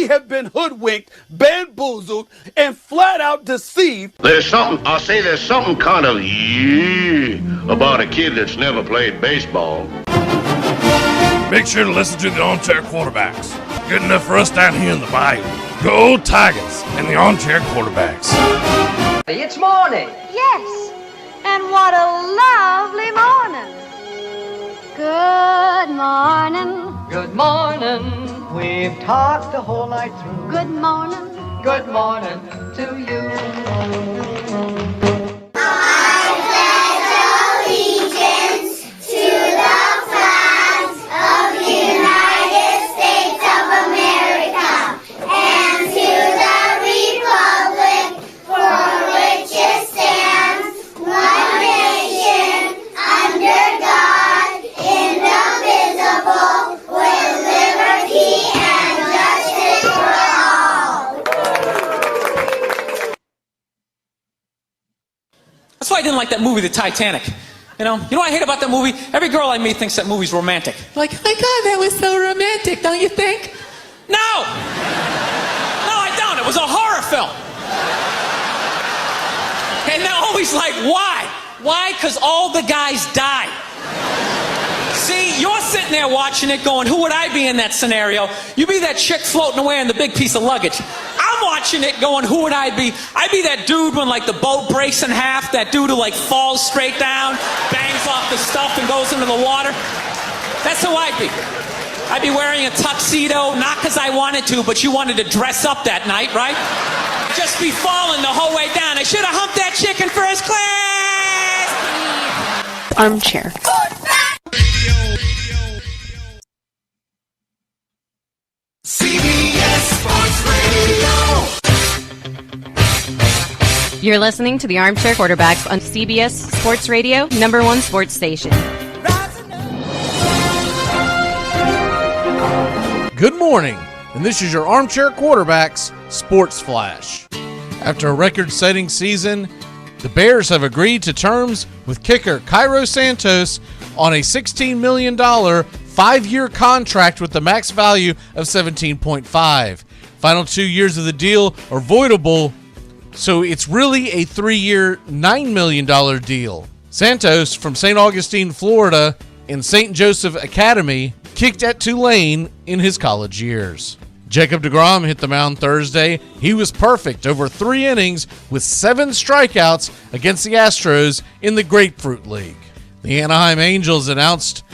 we have been hoodwinked, bamboozled, and flat out deceived. There's something kind of about a kid that's never played baseball. Make sure to listen to the Armchair Quarterbacks. Good enough for us down here in the bayou. Go Tigers and the Armchair Quarterbacks. It's morning. Yes, and what a lovely morning. Good morning. Good morning. We've talked the whole night through. Good morning. Good morning to you. I pledge allegiance to the flag of the United States of America and to the republic for which it stands, one nation, under God, indivisible, with liberty and justice for all. That's why I didn't like that movie, The Titanic. You know what I hate about that movie? Every girl I meet thinks that movie's romantic. Like, oh my God, that was so romantic, don't you think? No! No, I don't. It was a horror film. And they're always like, why? Why? Because all the guys die. See, you're sitting there watching it going, who would I be in that scenario? You be that chick floating away in the big piece of luggage. I'm watching it going, who would I be? I'd be that dude when like the boat breaks in half, that dude who like falls straight down, bangs off the stuff and goes into the water. That's who I'd be. I'd be wearing a tuxedo, not because I wanted to, but you wanted to dress up that night, right? Just be falling the whole way down. I should have humped that chick in first class. Armchair. CBS Sports Radio. You're listening to the Armchair Quarterbacks on CBS Sports Radio, #1 sports station. Good morning, and this is your Armchair Quarterbacks Sports Flash. After a record-setting season, the Bears have agreed to terms with kicker Cairo Santos on a $16 million 5-year contract with the max value of $17.5. Final 2 years of the deal are voidable, so it's really a 3-year, $9 million deal. Santos from St. Augustine, Florida, and St. Joseph Academy kicked at Tulane in his college years. Jacob deGrom hit the mound Thursday. He was perfect over 3 innings with 7 strikeouts against the Astros in the Grapefruit League. The Anaheim Angels announced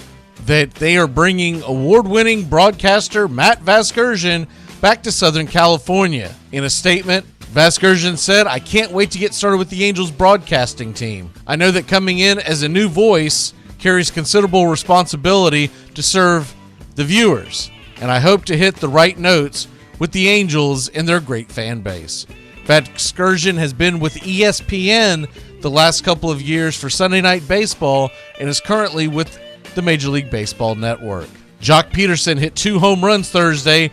that they are bringing award-winning broadcaster Matt Vasgersian back to Southern California. In a statement, Vasgersian said, "I can't wait to get started with the Angels broadcasting team. I know that coming in as a new voice carries considerable responsibility to serve the viewers, and I hope to hit the right notes with the Angels and their great fan base." Vasgersian has been with ESPN the last couple of years for Sunday Night Baseball and is currently with the Major League Baseball Network. Jock Peterson hit 2 home runs Thursday,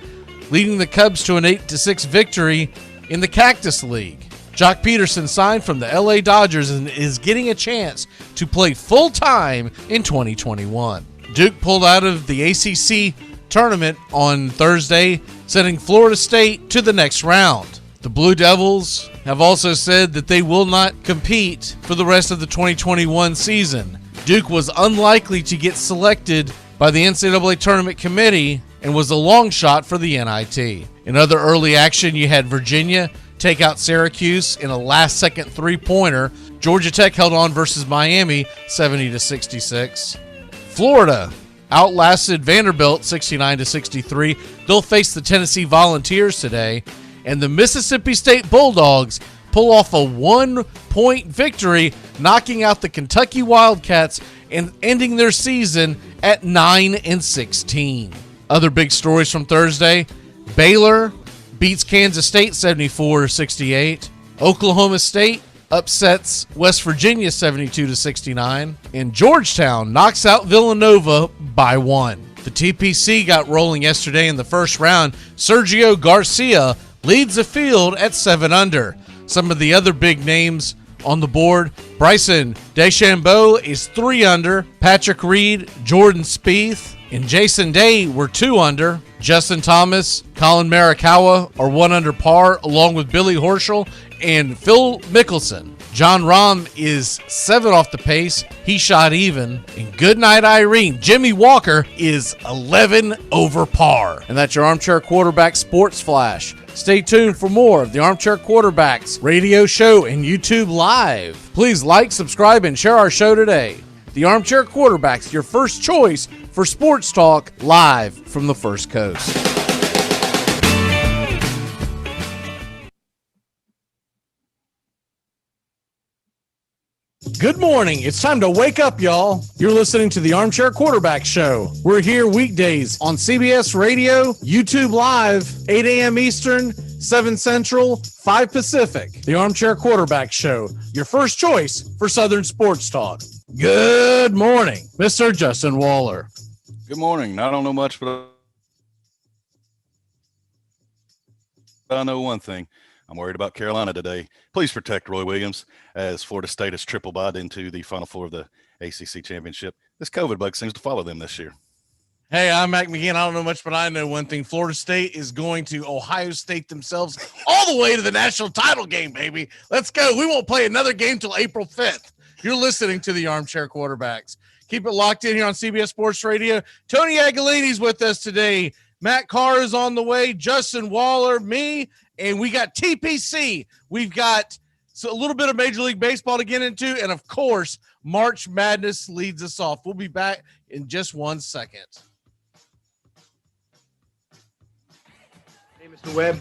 leading the Cubs to an 8-6 victory in the Cactus League. Jock Peterson signed from the LA Dodgers and is getting a chance to play full-time in 2021. Duke pulled out of the ACC tournament on Thursday, sending Florida State to the next round. The Blue Devils have also said that they will not compete for the rest of the 2021 season. Duke was unlikely to get selected by the NCAA Tournament Committee and was a long shot for the NIT. In other early action, you had Virginia take out Syracuse in a last-second three-pointer. Georgia Tech held on versus Miami 70-66. Florida outlasted Vanderbilt 69-63. They'll face the Tennessee Volunteers today. And the Mississippi State Bulldogs pull off a 1-point victory, knocking out the Kentucky Wildcats and ending their season at 9-16. Other big stories from Thursday: Baylor beats Kansas State 74-68. Oklahoma State upsets West Virginia 72-69. And Georgetown knocks out Villanova by 1. The TPC got rolling yesterday in the first round. Sergio Garcia leads the field at 7 under. Some of the other big names on the board: Bryson DeChambeau is 3 under. Patrick Reed, Jordan Spieth, and Jason Day were 2 under. Justin Thomas, Colin Marikawa are 1 under par, along with Billy Horschel and Phil Mickelson. John Rahm is 7 off the pace. He shot even. And Goodnight Irene, Jimmy Walker, is 11 over par. And that's your Armchair Quarterback Sports Flash. Stay tuned for more of the Armchair Quarterbacks radio show and YouTube Live. Please like, subscribe, and share our show today. The Armchair Quarterbacks, your first choice for sports talk, live from the First Coast. Good morning. It's time to wake up, y'all. You're listening to the Armchair Quarterback Show. We're here weekdays on CBS Radio, YouTube Live, 8 a.m. Eastern, 7 Central, 5 Pacific. The Armchair Quarterback Show, your first choice for Southern sports talk. Good morning, Mr. Justin Waller. Good morning. I don't know much, but I know one thing. I'm worried about Carolina today. Please protect Roy Williams as Florida State has triple-byed into the Final Four of the ACC Championship. This COVID bug seems to follow them this year. Hey, I'm Mac McGee. I don't know much, but I know one thing. Florida State is going to Ohio State themselves all the way to the national title game, baby. Let's go. We won't play another game till April 5th. You're listening to the Armchair Quarterbacks. Keep it locked in here on CBS Sports Radio. Tony Agolini's with us today. Matt Carr is on the way. Justin Waller, me, and we got TPC. We've got a little bit of Major League Baseball to get into, and, of course, March Madness leads us off. We'll be back in just 1 second. Hey, Mr. Webb,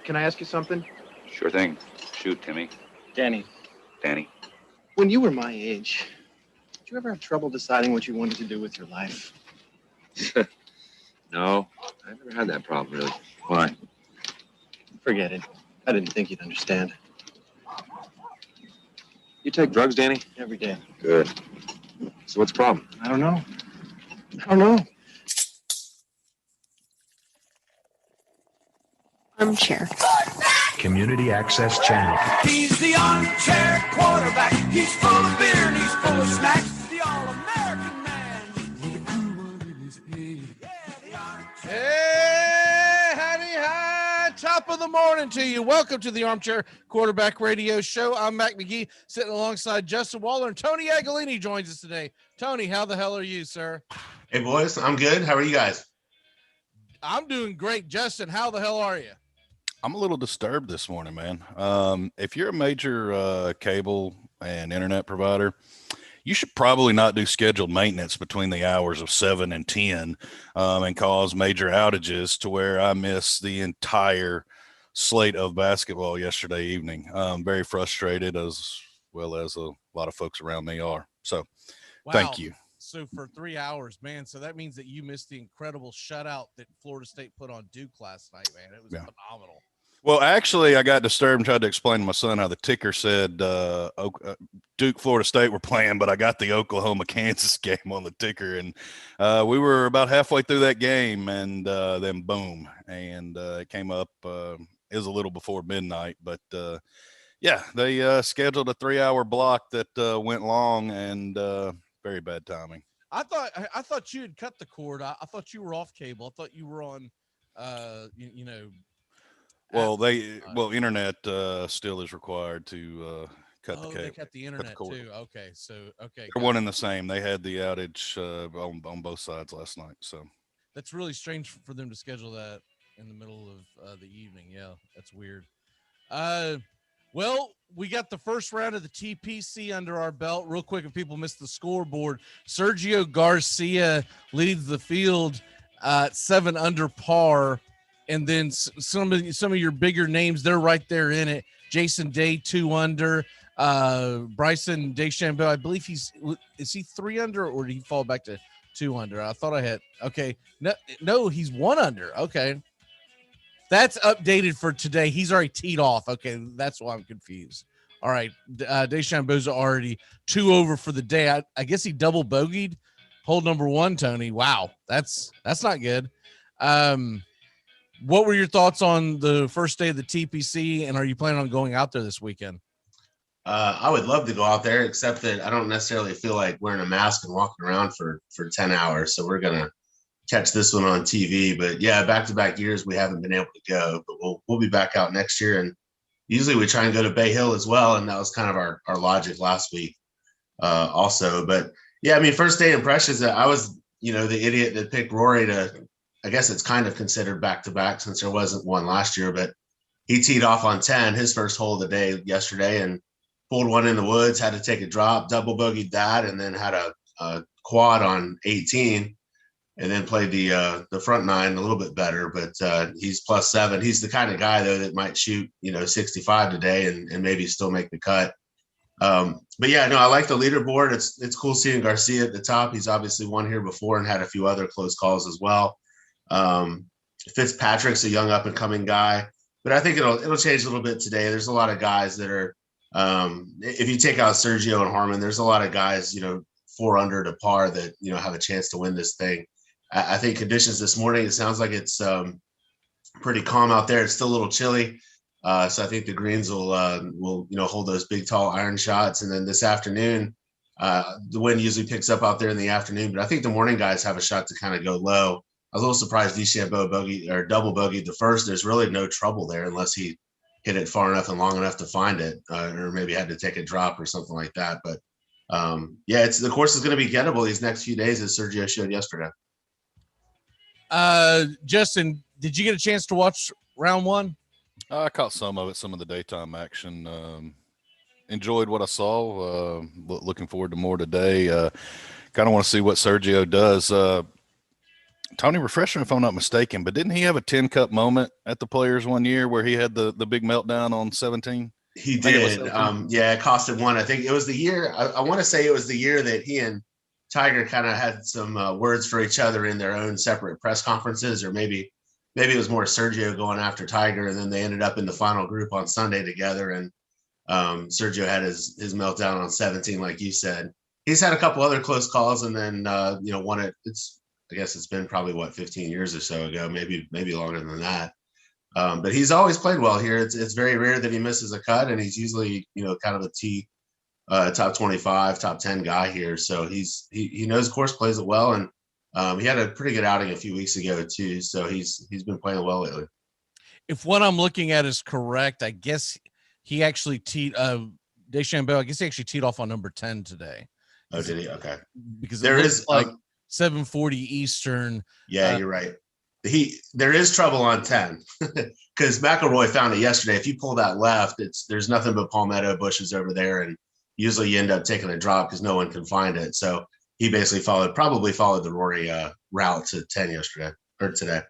can I ask you something? Sure thing. Shoot, Timmy. Danny, When you were my age, did you ever have trouble deciding what you wanted to do with your life? No, I never had that problem, really. Why? Forget it. I didn't think you'd understand. You take drugs, Danny? Every day. Good. So what's the problem? I don't know. Armchair. Community Access Channel. He's the armchair quarterback. He's full of beer and he's full of snacks. The all-American man with a cool one in his head. Yeah, the armchair. Hey, howdy, hi. Top of the morning to you. Welcome to the Armchair Quarterback Radio Show. I'm Mac McGee, sitting alongside Justin Waller, and Tony Agolini joins us today. Tony, how the hell are you, sir? Hey, boys. I'm good. How are you guys? I'm doing great. Justin, how the hell are you? I'm a little disturbed this morning, man. If you're a major cable and internet provider, you should probably not do scheduled maintenance between the hours of 7 and 10 and cause major outages to where I missed the entire slate of basketball yesterday evening. Very frustrated, as well as a lot of folks around me are. So Thank you. So for 3 hours, man, so that means that you missed the incredible shutout that Florida State put on Duke last night, man. It was phenomenal. Well, actually, I got disturbed and tried to explain to my son how the ticker said Duke, Florida State were playing, but I got the Oklahoma, Kansas game on the ticker. And we were about halfway through that game, and then boom. And it came up. It was a little before midnight. But, yeah, they scheduled a 3-hour block that went long, and very bad timing. I thought you had cut the cord. I thought you were off cable. I thought you were on, Well, internet still is required to cut the cable. They cut the internet too. Okay, so okay. They're one and the same. They had the outage on both sides last night. So that's really strange for them to schedule that in the middle of the evening. Yeah, that's weird. Well, we got the first round of the TPC under our belt. Real quick, if people missed the scoreboard, Sergio Garcia leads the field 7 under par. And then some of your bigger names, they're right there in it. Jason Day, 2 under. Bryson DeChambeau, I believe is he 3 under, or did he fall back to 2 under? I thought I had. Okay. No, he's 1 under. Okay. That's updated for today. He's already teed off. Okay. That's why I'm confused. All right. DeChambeau's already 2 over for the day. I guess he double bogeyed hole number 1, Tony. Wow. That's not good. What were your thoughts on the first day of the TPC, and are you planning on going out there this weekend? I would love to go out there, except that I don't necessarily feel like wearing a mask and walking around for 10 hours. So we're going to catch this one on TV. But yeah, back-to-back years we haven't been able to go, but we'll be back out next year. And usually we try and go to Bay Hill as well, and that was kind of our logic last week also. But yeah, I mean, first day impressions, I was, the idiot that picked Rory to, I guess it's kind of considered back-to-back since there wasn't one last year, but he teed off on 10, his first hole of the day yesterday, and pulled one in the woods, had to take a drop, double bogeyed that, and then had a quad on 18, and then played the front 9 a little bit better, but he's +7. He's the kind of guy, though, that might shoot, 65 today and maybe still make the cut. But yeah, no, I like the leaderboard. It's cool seeing Garcia at the top. He's obviously won here before and had a few other close calls as well. Fitzpatrick's a young up and coming guy, but I think it'll change a little bit today. There's a lot of guys that are, if you take out Sergio and Harman, there's a lot of guys, 4 under to par that, have a chance to win this thing. I think conditions this morning, it sounds like it's pretty calm out there. It's still a little chilly. So I think the greens will hold those big, tall iron shots. And then this afternoon, the wind usually picks up out there in the afternoon, but I think the morning guys have a shot to kind of go low. I was a little surprised DeChambeau bogey or double bogeyed the first. There's really no trouble there unless he hit it far enough and long enough to find it, or maybe had to take a drop or something like that. But yeah, the course is going to be gettable these next few days, as Sergio showed yesterday. Justin, did you get a chance to watch round 1? I caught some of it, some of the daytime action. Enjoyed what I saw. Looking forward to more today. Kind of want to see what Sergio does. Tony, refresh me if I'm not mistaken, but didn't he have a 10 cup moment at the Players one year where he had the big meltdown on 17? He did. Yeah, it costed one. I think it was the year. I want to say it was the year that he and Tiger kind of had some words for each other in their own separate press conferences, or maybe it was more Sergio going after Tiger, and then they ended up in the final group on Sunday together. And Sergio had his meltdown on 17, like you said. He's had a couple other close calls, and then won it. I guess it's been probably 15 years or so ago, maybe longer than that. But he's always played well here. It's very rare that he misses a cut, and he's usually kind of a top 25, top 10 guy here. So he knows course, plays it well, and he had a pretty good outing a few weeks ago too. So he's been playing well lately. If what I'm looking at is correct, I guess he actually teed DeChambeau. I guess he actually teed off on number 10 today. Oh, did he? Okay. Because there is like 7:40 Eastern. Yeah, you're right. There is trouble on 10 because McIlroy found it yesterday. If you pull that left, there's nothing but palmetto bushes over there, and usually you end up taking a drop because no one can find it. So he basically probably followed the Rory route to 10 yesterday or today.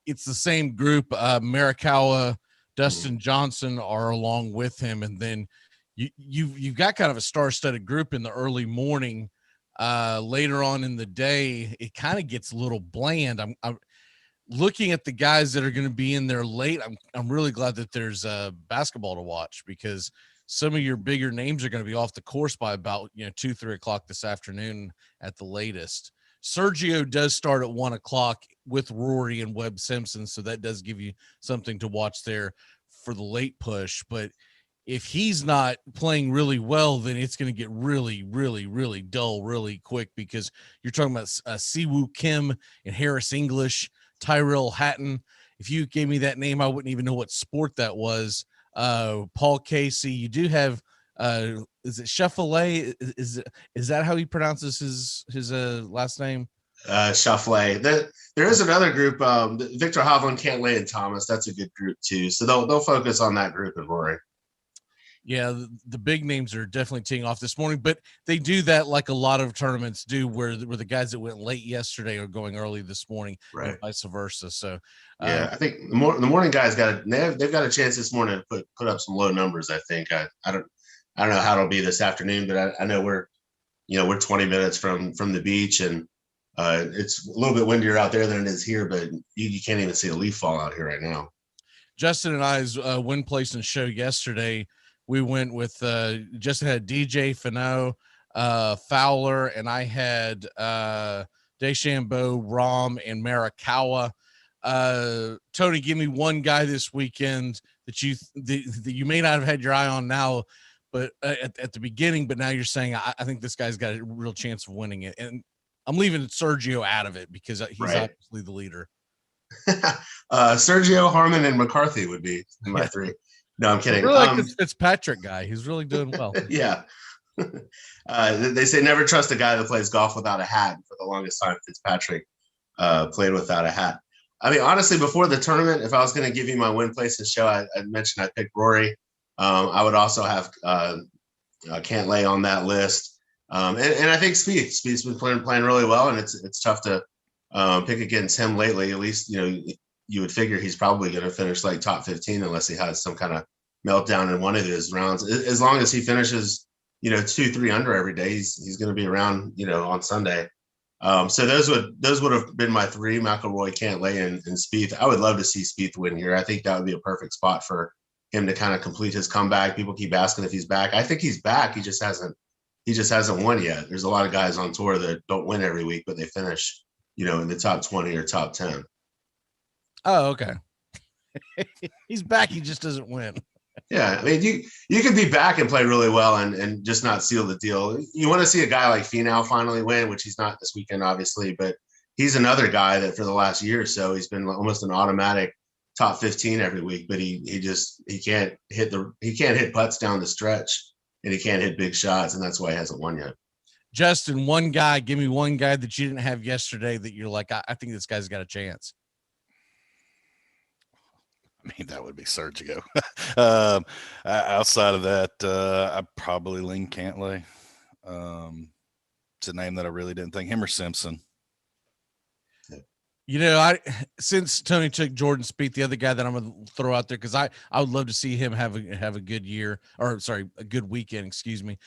It's the same group. Morikawa, Dustin Johnson are along with him, and then you've got kind of a star-studded group in the early morning. Later on in the day, it kind of gets a little bland. I'm looking at the guys that are going to be in there late. I'm really glad that there's basketball to watch, because some of your bigger names are going to be off the course by about 2-3 o'clock this afternoon at the latest. Sergio does start at 1 o'clock with Rory and Webb Simpson, so that does give you something to watch there for the late push. But if he's not playing really well, then it's going to get really, really, really dull really quick, because you're talking about Siwoo Kim and Harris English, Tyrell Hatton. If you gave me that name, I wouldn't even know what sport that was. Paul Casey. You do have is it Scheffler? Is that how he pronounces his last name? Scheffler. There is another group, Victor Hovland, Cantlay, and Thomas. That's a good group too. So they'll focus on that group and Rory. Yeah, the big names are definitely teeing off this morning, but they do that like a lot of tournaments do, where the guys that went late yesterday are going early this morning, right? And vice versa. So yeah, I think the morning guys they've got a chance this morning to put up some low numbers. I think I don't know how it'll be this afternoon, but I know we're 20 minutes from the beach, and it's a little bit windier out there than it is here, but you can't even see a leaf fall out here right now. Justin and I's win, place, and show yesterday. We went with Justin had DJ Finau, Fowler, and I had DeChambeau, Rahm, and Morikawa. Tony, give me one guy this weekend that you may not have had your eye on now, but at the beginning, but now you're saying I think this guy's got a real chance of winning it. And I'm leaving Sergio out of it because he's Right. obviously the leader. Sergio, Harmon, and McCarthy would be my three. No, I'm kidding. I really like this Fitzpatrick guy. He's really doing well. Yeah. They say never trust a guy that plays golf without a hat. For the longest time, Fitzpatrick played without a hat. I mean, honestly, before the tournament, if I was going to give you my win, place, and show, I mentioned I picked Rory. I would also have Cantlay on that list. And I think Spieth. Spieth's been playing really well, and it's tough to pick against him lately. At least, you would figure he's probably going to finish like top 15 unless he has some kind of meltdown in one of his rounds. As long as he finishes, 2-3 under every day, he's going to be around, on Sunday. So those would have been my three: McIlroy, Cantlay, and Spieth. I would love to see Spieth win here. I think that would be a perfect spot for him to kind of complete his comeback. People keep asking if he's back. I think he's back. He just hasn't won yet. There's a lot of guys on tour that don't win every week, but they finish, in the top 20 or top 10. Oh, okay. He's back. He just doesn't win. Yeah, I mean, you could be back and play really well and just not seal the deal. You want to see a guy like Finau finally win, which he's not this weekend, obviously, but he's another guy that for the last year or so, he's been almost an automatic top 15 every week, but he can't hit putts down the stretch, and he can't hit big shots, and that's why he hasn't won yet. Justin, give me one guy that you didn't have yesterday that you're like, I think this guy's got a chance. I mean, that would be Sergio. Outside of that, I'd probably lean Cantlay. It's a name that I really didn't think. Him or Simpson. Since Tony took Jordan Spieth, the other guy that I'm going to throw out there, because I would love to see him have a good year, a good weekend, excuse me.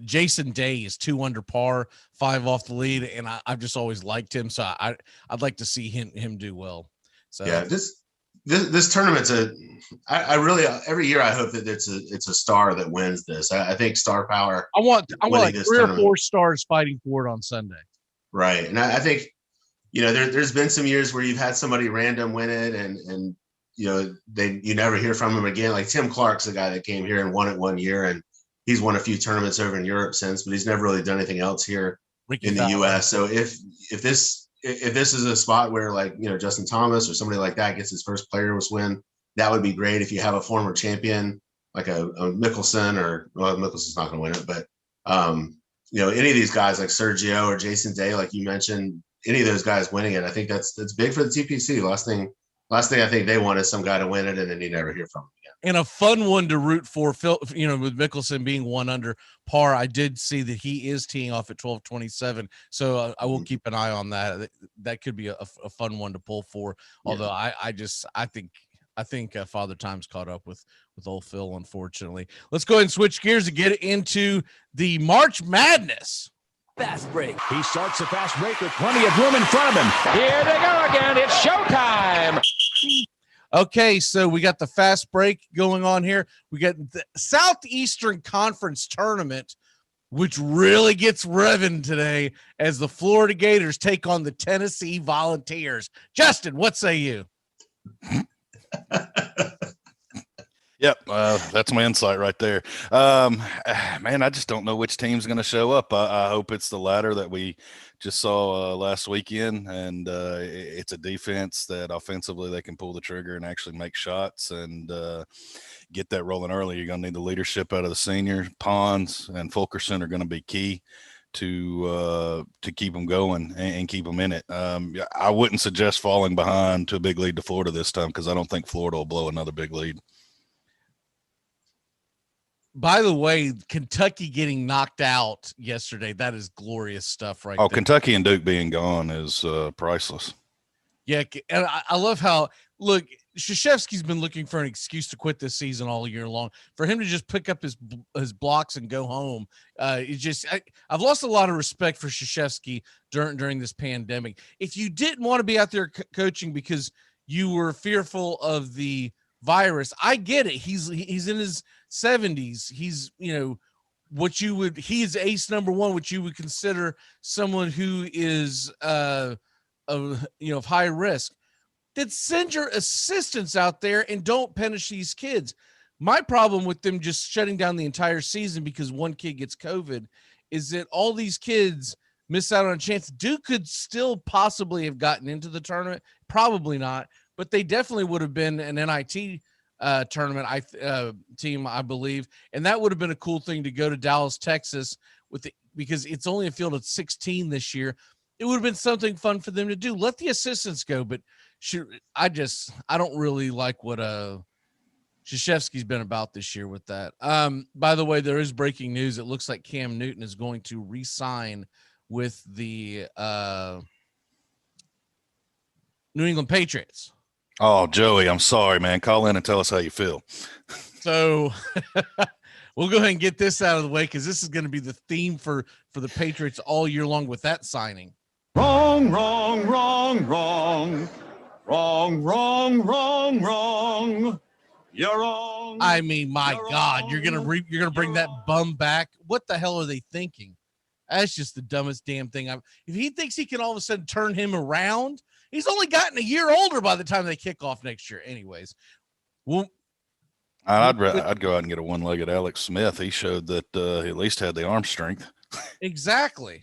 Jason Day is 2 under par, 5 off the lead, and I've just always liked him, so I'd like to see him do well. So yeah, this tournament's I really every year I hope that it's a star that wins this. I think star power. I want like 3 or 4 stars fighting for it on Sunday. Right, and I think. There's been some years where you've had somebody random win it, and you never hear from him again. Like Tim Clark's the guy that came here and won it one year, and he's won a few tournaments over in Europe since, but he's never really done anything else here in the U.S. So if this is a spot where Justin Thomas or somebody like that gets his first player's win, that would be great. If you have a former champion like a Mickelson Mickelson's not going to win it, but any of these guys like Sergio or Jason Day, like you mentioned. Any of those guys winning it, I think that's big for the TPC. Last thing I think they want is some guy to win it, and then you never hear from him again. And a fun one to root for, Phil. With Mickelson being 1 under par, I did see that he is teeing off at 12:27. So I will keep an eye on that. That could be a fun one to pull for. Although I think Father Time's caught up with old Phil, unfortunately. Let's go ahead and switch gears and get into the March Madness. Fast break. He starts the fast break with plenty of room in front of him. Here they go again. It's showtime. Okay, so we got the fast break going on here. We got the Southeastern Conference Tournament, which really gets revving today as the Florida Gators take on the Tennessee Volunteers. Justin, what say you? Yep, that's my insight right there. Man, I just don't know which team's going to show up. I hope it's the latter that we just saw last weekend, and it's a defense that offensively they can pull the trigger and actually make shots and get that rolling early. You're going to need the leadership out of the senior. Pons and Fulkerson are going to be key to keep them going and keep them in it. I wouldn't suggest falling behind to a big lead to Florida this time because I don't think Florida will blow another big lead. By the way, Kentucky getting knocked out yesterday, that is glorious stuff right there. Kentucky and Duke being gone is priceless. Yeah, and I love how, look, Krzyzewski's been looking for an excuse to quit this season all year long. For him to just pick up his blocks and go home, I've lost a lot of respect for Krzyzewski during this pandemic. If you didn't want to be out there coaching because you were fearful of the virus, I get it. He's in his 70s. He's he's ace number 1, which you would consider someone who is of high risk. Then send your assistants out there and don't punish these kids. My problem with them just shutting down the entire season because one kid gets COVID is that all these kids miss out on a chance. Duke could still possibly have gotten into the tournament. Probably not, but they definitely would have been an NIT tournament team, I believe. And that would have been a cool thing to go to Dallas, Texas because it's only a field of 16 this year. It would have been something fun for them to do. Let the assistants go, but I don't really like what Krzyzewski's been about this year with that. By the way, there is breaking news. It looks like Cam Newton is going to re-sign with the New England Patriots. Oh, Joey, I'm sorry, man. Call in and tell us how you feel. So we'll go ahead and get this out of the way because this is going to be the theme for the Patriots all year long with that signing. Wrong, wrong, wrong, wrong. Wrong, wrong, wrong, wrong. You're wrong. I mean, my God, you're gonna bring that bum back. What the hell are they thinking? That's just the dumbest damn thing. If he thinks he can all of a sudden turn him around, he's only gotten a year older by the time they kick off next year. Anyways, I'd go out and get a one-legged Alex Smith. He showed that he at least had the arm strength. Exactly.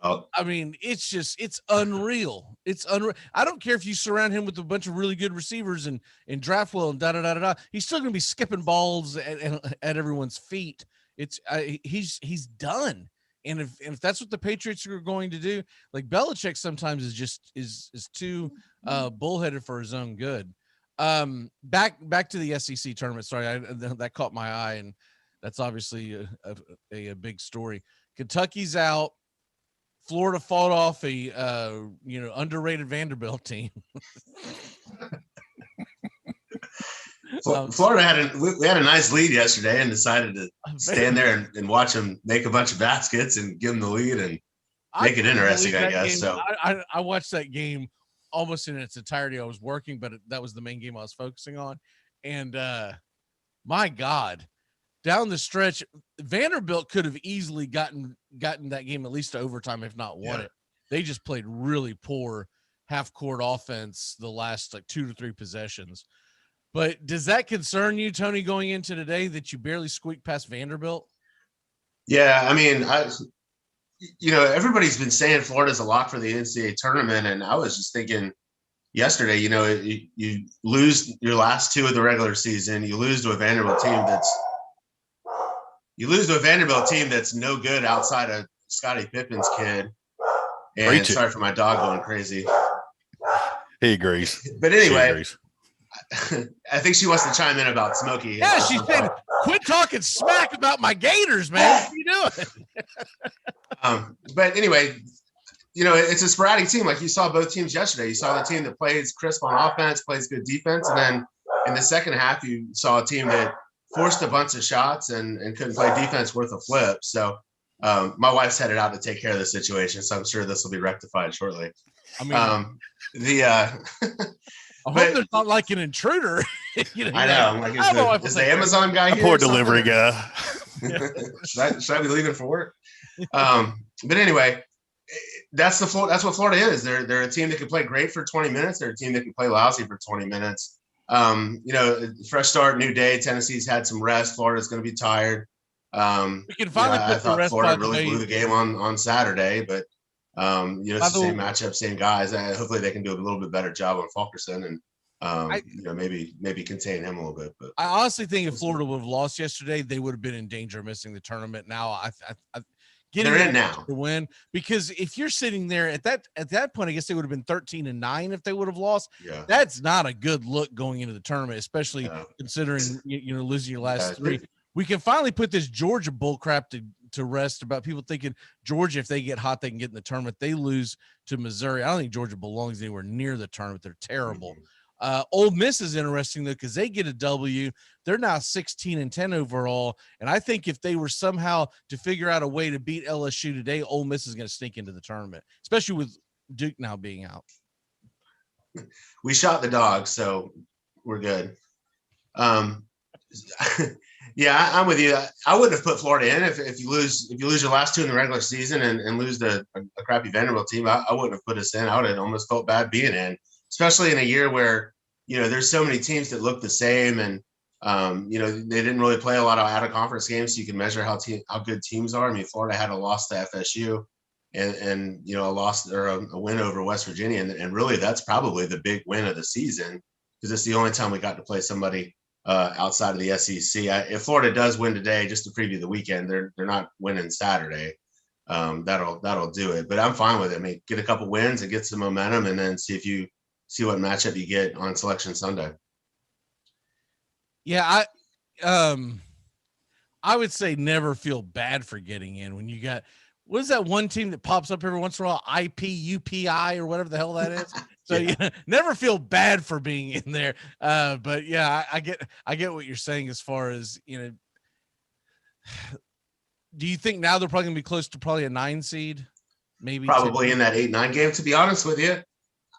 Oh. I mean, it's unreal. It's unreal. I don't care if you surround him with a bunch of really good receivers and draft well and da. He's still going to be skipping balls at everyone's feet. He's done. And if that's what the Patriots are going to do, like Belichick sometimes is too bullheaded for his own good. Back to the SEC tournament. Sorry, that caught my eye, and that's obviously a big story. Kentucky's out. Florida fought off a underrated Vanderbilt team. Florida we had a nice lead yesterday and decided to stand there and watch them make a bunch of baskets and give them the lead and make it interesting, I guess. So I watched that game almost in its entirety. I was working, but that was the main game I was focusing on. And my God, down the stretch, Vanderbilt could have easily gotten that game at least to overtime, if not won it. They just played really poor half-court offense the last 2 to 3 possessions. But does that concern you, Tony, going into today that you barely squeaked past Vanderbilt? Yeah, I mean, everybody's been saying Florida's a lock for the NCAA tournament, and I was just thinking yesterday, you lose your last 2 of the regular season, you lose to a Vanderbilt team that's no good outside of Scottie Pippen's kid. And sorry for my dog going crazy. He agrees. But anyway, I think she wants to chime in about Smokey. Yeah, she said, quit talking smack about my Gators, man. What are you doing? But anyway, it's a sporadic team. Like you saw both teams yesterday. You saw the team that plays crisp on offense, plays good defense. And then in the second half, you saw a team that forced a bunch of shots and couldn't play defense worth a flip. So my wife's headed out to take care of the situation. So I'm sure this will be rectified shortly. I mean, I hope there's not like an intruder. I know. Like, is the Amazon guy here? Poor delivery guy. should I be leaving for work? But anyway, that's what Florida is. They're a team that can play great for 20 minutes. They're a team that can play lousy for 20 minutes. Fresh start, new day. Tennessee's had some rest. Florida's going to be tired. We can finally put the rest. Florida really blew the game on Saturday, but it's the same matchup, same guys. Hopefully they can do a little bit better job on Fulkerson and maybe contain him a little bit. But I honestly think if Florida would have lost yesterday, they would have been in danger of missing the tournament. Now they're in now to win, because if you're sitting there at that point, I guess they would have been 13-9 if they would have lost. Yeah. That's not a good look going into the tournament, especially considering losing your last 3. We can finally put this Georgia bull crap to rest about people thinking Georgia, if they get hot, they can get in the tournament. They lose to Missouri. I don't think Georgia belongs anywhere near the tournament. They're terrible. Ole Miss is interesting though, because they get a W. They're now 16-10 overall, and I think if they were somehow to figure out a way to beat LSU today, Ole Miss is going to sneak into the tournament, especially with Duke now being out. We shot the dog, so we're good. Yeah, I'm with you. I wouldn't have put Florida in if you lose your last 2 in the regular season and lose a crappy Vanderbilt team. I wouldn't have put us in. I would have almost felt bad being in, especially in a year where there's so many teams that look the same, and they didn't really play a lot of out of conference games, so you can measure how good teams are. I mean, Florida had a loss to FSU, and a loss or a win over West Virginia. And really that's probably the big win of the season, because it's the only time we got to play somebody outside of the SEC. If Florida does win today, just to preview the weekend, they're not winning Saturday. That'll do it. But I'm fine with it. I mean, get a couple wins and get some momentum, and then see what matchup you get on Selection Sunday. Yeah, I would say never feel bad for getting in when you got, what is that one team that pops up every once in a while? UPI or whatever the hell that is. So yeah. Never feel bad for being in there. But yeah, I get what you're saying as far as, do you think now they're probably gonna be close to probably a 9 seed? Maybe probably in that 8-9 game, to be honest with you.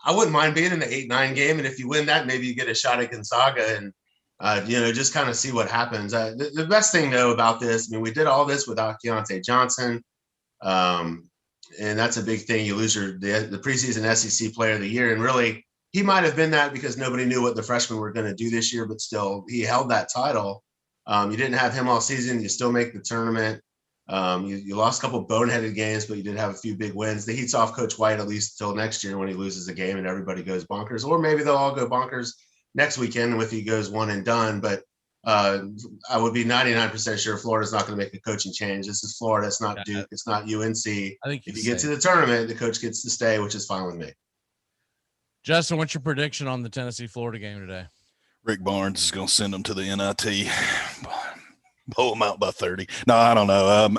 I wouldn't mind being in the 8-9 game. And if you win that, maybe you get a shot at Gonzaga and, just kind of see what happens. The best thing though about this, I mean, we did all this without Keontae Johnson. And that's a big thing. You lose the preseason SEC player of the year. And really he might've been that because nobody knew what the freshmen were going to do this year, but still he held that title. You didn't have him all season. You still make the tournament. You lost a couple boneheaded games, but you did have a few big wins. The heat's off Coach White, at least till next year when he loses a game and everybody goes bonkers, or maybe they'll all go bonkers next weekend if he goes one and done. But I would be 99% sure Florida's not going to make a coaching change. This is Florida. It's not Duke. It's not UNC. I think if you get to the tournament, the coach gets to stay, which is fine with me. Justin, what's your prediction on the Tennessee-Florida game today? Rick Barnes is going to send them to the NIT. Blow them out by 30. No, I don't know.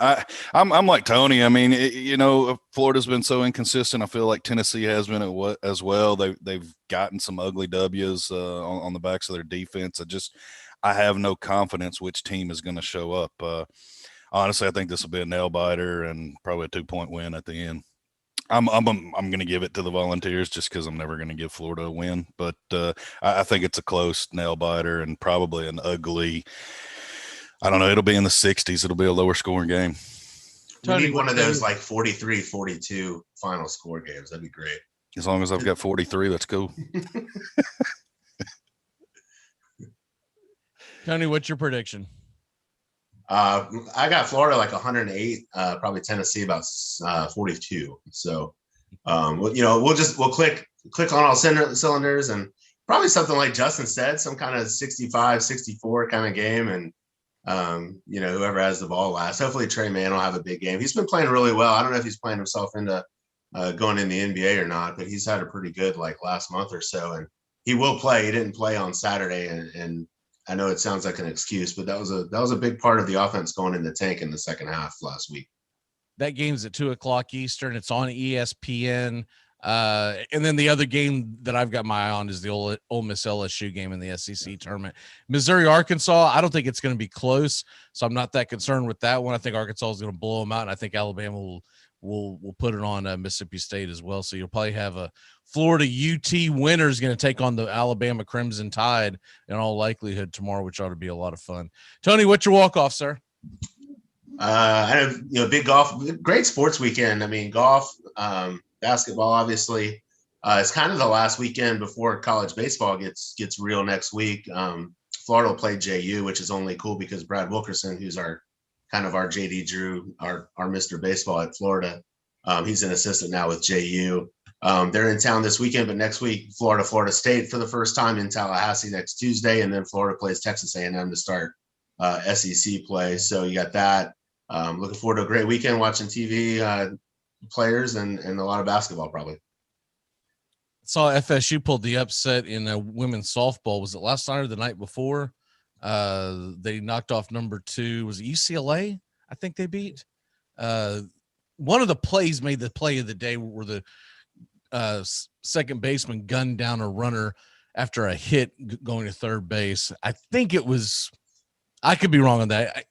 I'm like Tony. I mean, Florida's been so inconsistent. I feel like Tennessee has been as well. They've gotten some ugly W's on the backs of their defense. I have no confidence which team is going to show up. Honestly, I think this will be a nail biter and probably a 2-point win at the end. I'm going to give it to the Volunteers just because I'm never going to give Florida a win. But I think it's a close nail biter and probably an ugly. I don't know. It'll be in the 60s. It'll be a lower scoring game. We need one of those like 43-42 final score games. That'd be great. As long as I've got 43, that's cool. Tony, what's your prediction? I got Florida like 108, probably Tennessee about 42. So, we'll click on all cylinders and probably something like Justin said, some kind of 65-64 kind of game. And, whoever has the ball last. Hopefully Trey Mann will have a big game. He's been playing really well. I don't know if he's playing himself into going in the NBA or not, but he's had a pretty good last month or so. And he will play. He didn't play on Saturday, and I know it sounds like an excuse, but that was a big part of the offense going in the tank in the second half last week. That game's at 2:00 Eastern. It's on ESPN. And then the other game that I've got my eye on is the Ole Miss LSU game in the SEC tournament. Missouri, Arkansas, I don't think it's going to be close, so I'm not that concerned with that one. I think Arkansas is going to blow them out, and I think Alabama will put it on Mississippi State as well. So you'll probably have a Florida UT winner is going to take on the Alabama Crimson Tide in all likelihood tomorrow, which ought to be a lot of fun. Tony, what's your walk-off, sir? I have, big golf, great sports weekend. I mean, golf, basketball, obviously. It's kind of the last weekend before college baseball gets real next week. Florida will play JU, which is only cool because Brad Wilkerson, who's our JD Drew, our Mr. Baseball at Florida, he's an assistant now with JU. They're in town this weekend, but next week, Florida State for the first time in Tallahassee next Tuesday, and then Florida plays Texas A&M to start SEC play. So you got that. Looking forward to a great weekend watching TV, players and a lot of basketball probably. Saw FSU pulled the upset in a women's softball. Was it last night or the night before? They knocked off number 2. Was it UCLA? I think they beat. One of the plays made the play of the day where the second baseman gunned down a runner after a hit going to third base. I think it was, I could be wrong on that.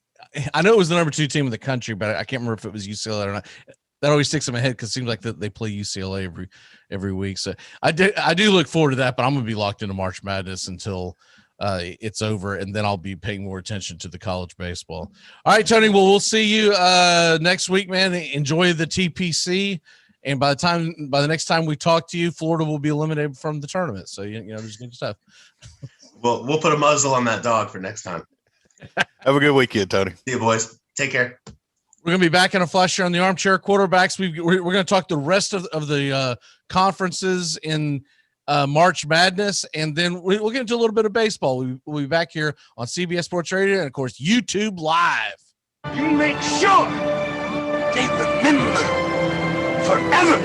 I know it was the number 2 team in the country, but I can't remember if it was UCLA or not. That always sticks in my head because it seems like they play UCLA every week. So I do look forward to that, but I'm going to be locked into March Madness until it's over, and then I'll be paying more attention to the college baseball. All right, Tony, well, we'll see you next week, man. Enjoy the TPC, and by the next time we talk to you, Florida will be eliminated from the tournament. So, there's good stuff. Well, we'll put a muzzle on that dog for next time. Have a good weekend, Tony. See you, boys. Take care. We're going to be back in a flash here on the Armchair Quarterbacks. We're going to talk the rest of the conferences in March Madness, and then we'll get into a little bit of baseball. We'll be back here on CBS Sports Radio and, of course, YouTube Live. You make sure they remember forever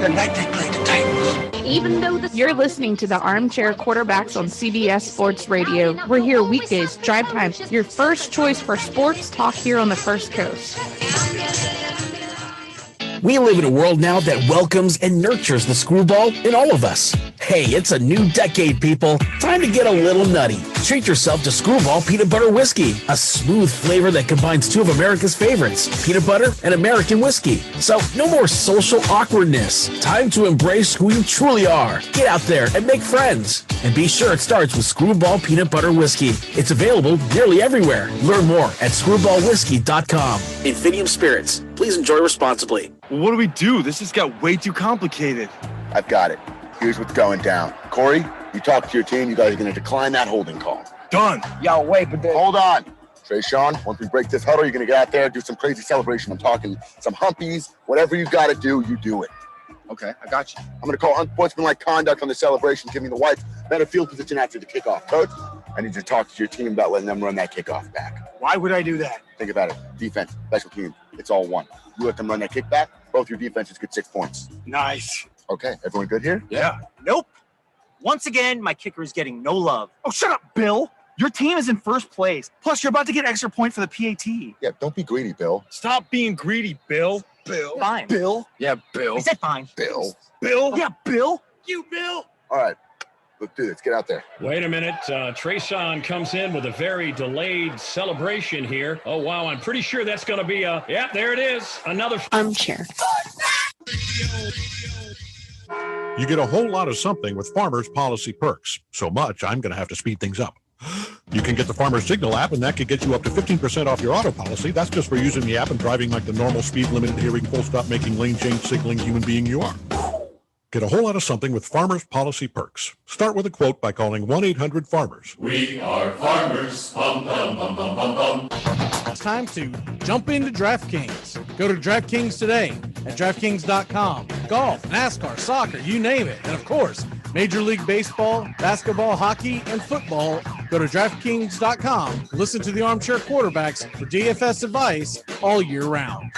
the night they played the Titans. Even though you're listening to the Armchair Quarterbacks on CBS Sports Radio, we're here weekdays, drive time, your first choice for sports talk here on the First Coast. We live in a world now that welcomes and nurtures the screwball in all of us. Hey, it's a new decade, people. Time to get a little nutty. Treat yourself to Screwball Peanut Butter Whiskey, a smooth flavor that combines two of America's favorites, peanut butter and American whiskey. So no more social awkwardness. Time to embrace who you truly are. Get out there and make friends. And be sure it starts with Screwball Peanut Butter Whiskey. It's available nearly everywhere. Learn more at screwballwhiskey.com. Infinium Spirits. Please enjoy responsibly. What do we do? This has got way too complicated. I've got it. Here's what's going down. Corey, you talk to your team. You guys are going to decline that holding call. Done. Yo, wait, but hold on. Trayshawn, once we break this huddle, you're going to get out there, do some crazy celebration. I'm talking some humpies. Whatever you got to do, you do it. Okay, I got you. I'm going to call unsportsmanlike conduct on the celebration, giving the Whites better field position after the kickoff. Coach, I need you to talk to your team about letting them run that kickoff back. Why would I do that? Think about it. Defense, special team, it's all one. You let them run that kickback, both your defenses get 6 points. Nice. Okay, everyone good here? Yeah. Nope. Once again, my kicker is getting no love. Oh, shut up, Bill. Your team is in first place. Plus, you're about to get extra point for the PAT. Yeah, don't be greedy, Bill. Stop being greedy, Bill. Bill. Fine. Bill. Yeah, Bill. I said fine. Bill. Bill. Yeah, Bill. You, Bill. All right, let's do this. Get out there. Wait a minute. Trayshawn comes in with a very delayed celebration here. Oh, wow. I'm pretty sure that's going to be there it is. Another Armchair. You get a whole lot of something with Farmers Policy Perks. So much, I'm going to have to speed things up. You can get the Farmers Signal app, and that could get you up to 15% off your auto policy. That's just for using the app and driving like the normal speed limit, hearing, full stop, making lane change, signaling human being you are. Get a whole lot of something with Farmers Policy Perks. Start with a quote by calling 1-800-FARMERS. We are farmers. Bum, bum, bum, bum, bum, bum. It's time to jump into DraftKings. Go to DraftKings today at DraftKings.com. Golf, NASCAR, soccer, you name it. And of course, Major League Baseball, basketball, hockey, and football. Go to DraftKings.com. Listen to the Armchair Quarterbacks for DFS advice all year round.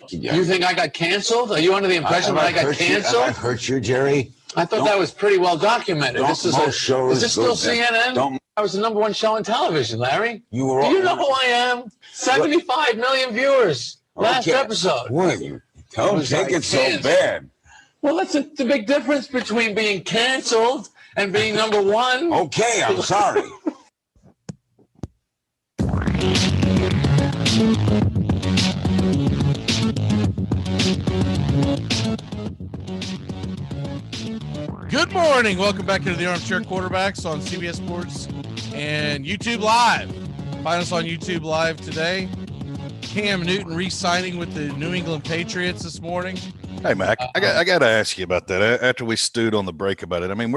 You think I got canceled? Are you under the impression that I got canceled? I've hurt you, Jerry. I thought that was pretty well documented. Is this still CNN? Don't. I was the number one show on television, Larry. You were. Do you know who I am? 75 million viewers. Last episode. What? You don't take it so bad. Well, that's the big difference between being canceled and being number one. Okay, I'm sorry. Good morning. Welcome back into the Armchair Quarterbacks on CBS Sports and YouTube Live. Find us on YouTube Live today. Cam Newton re-signing with the New England Patriots this morning. Hey, Mac, I got to ask you about that. After we stewed on the break about it, I mean,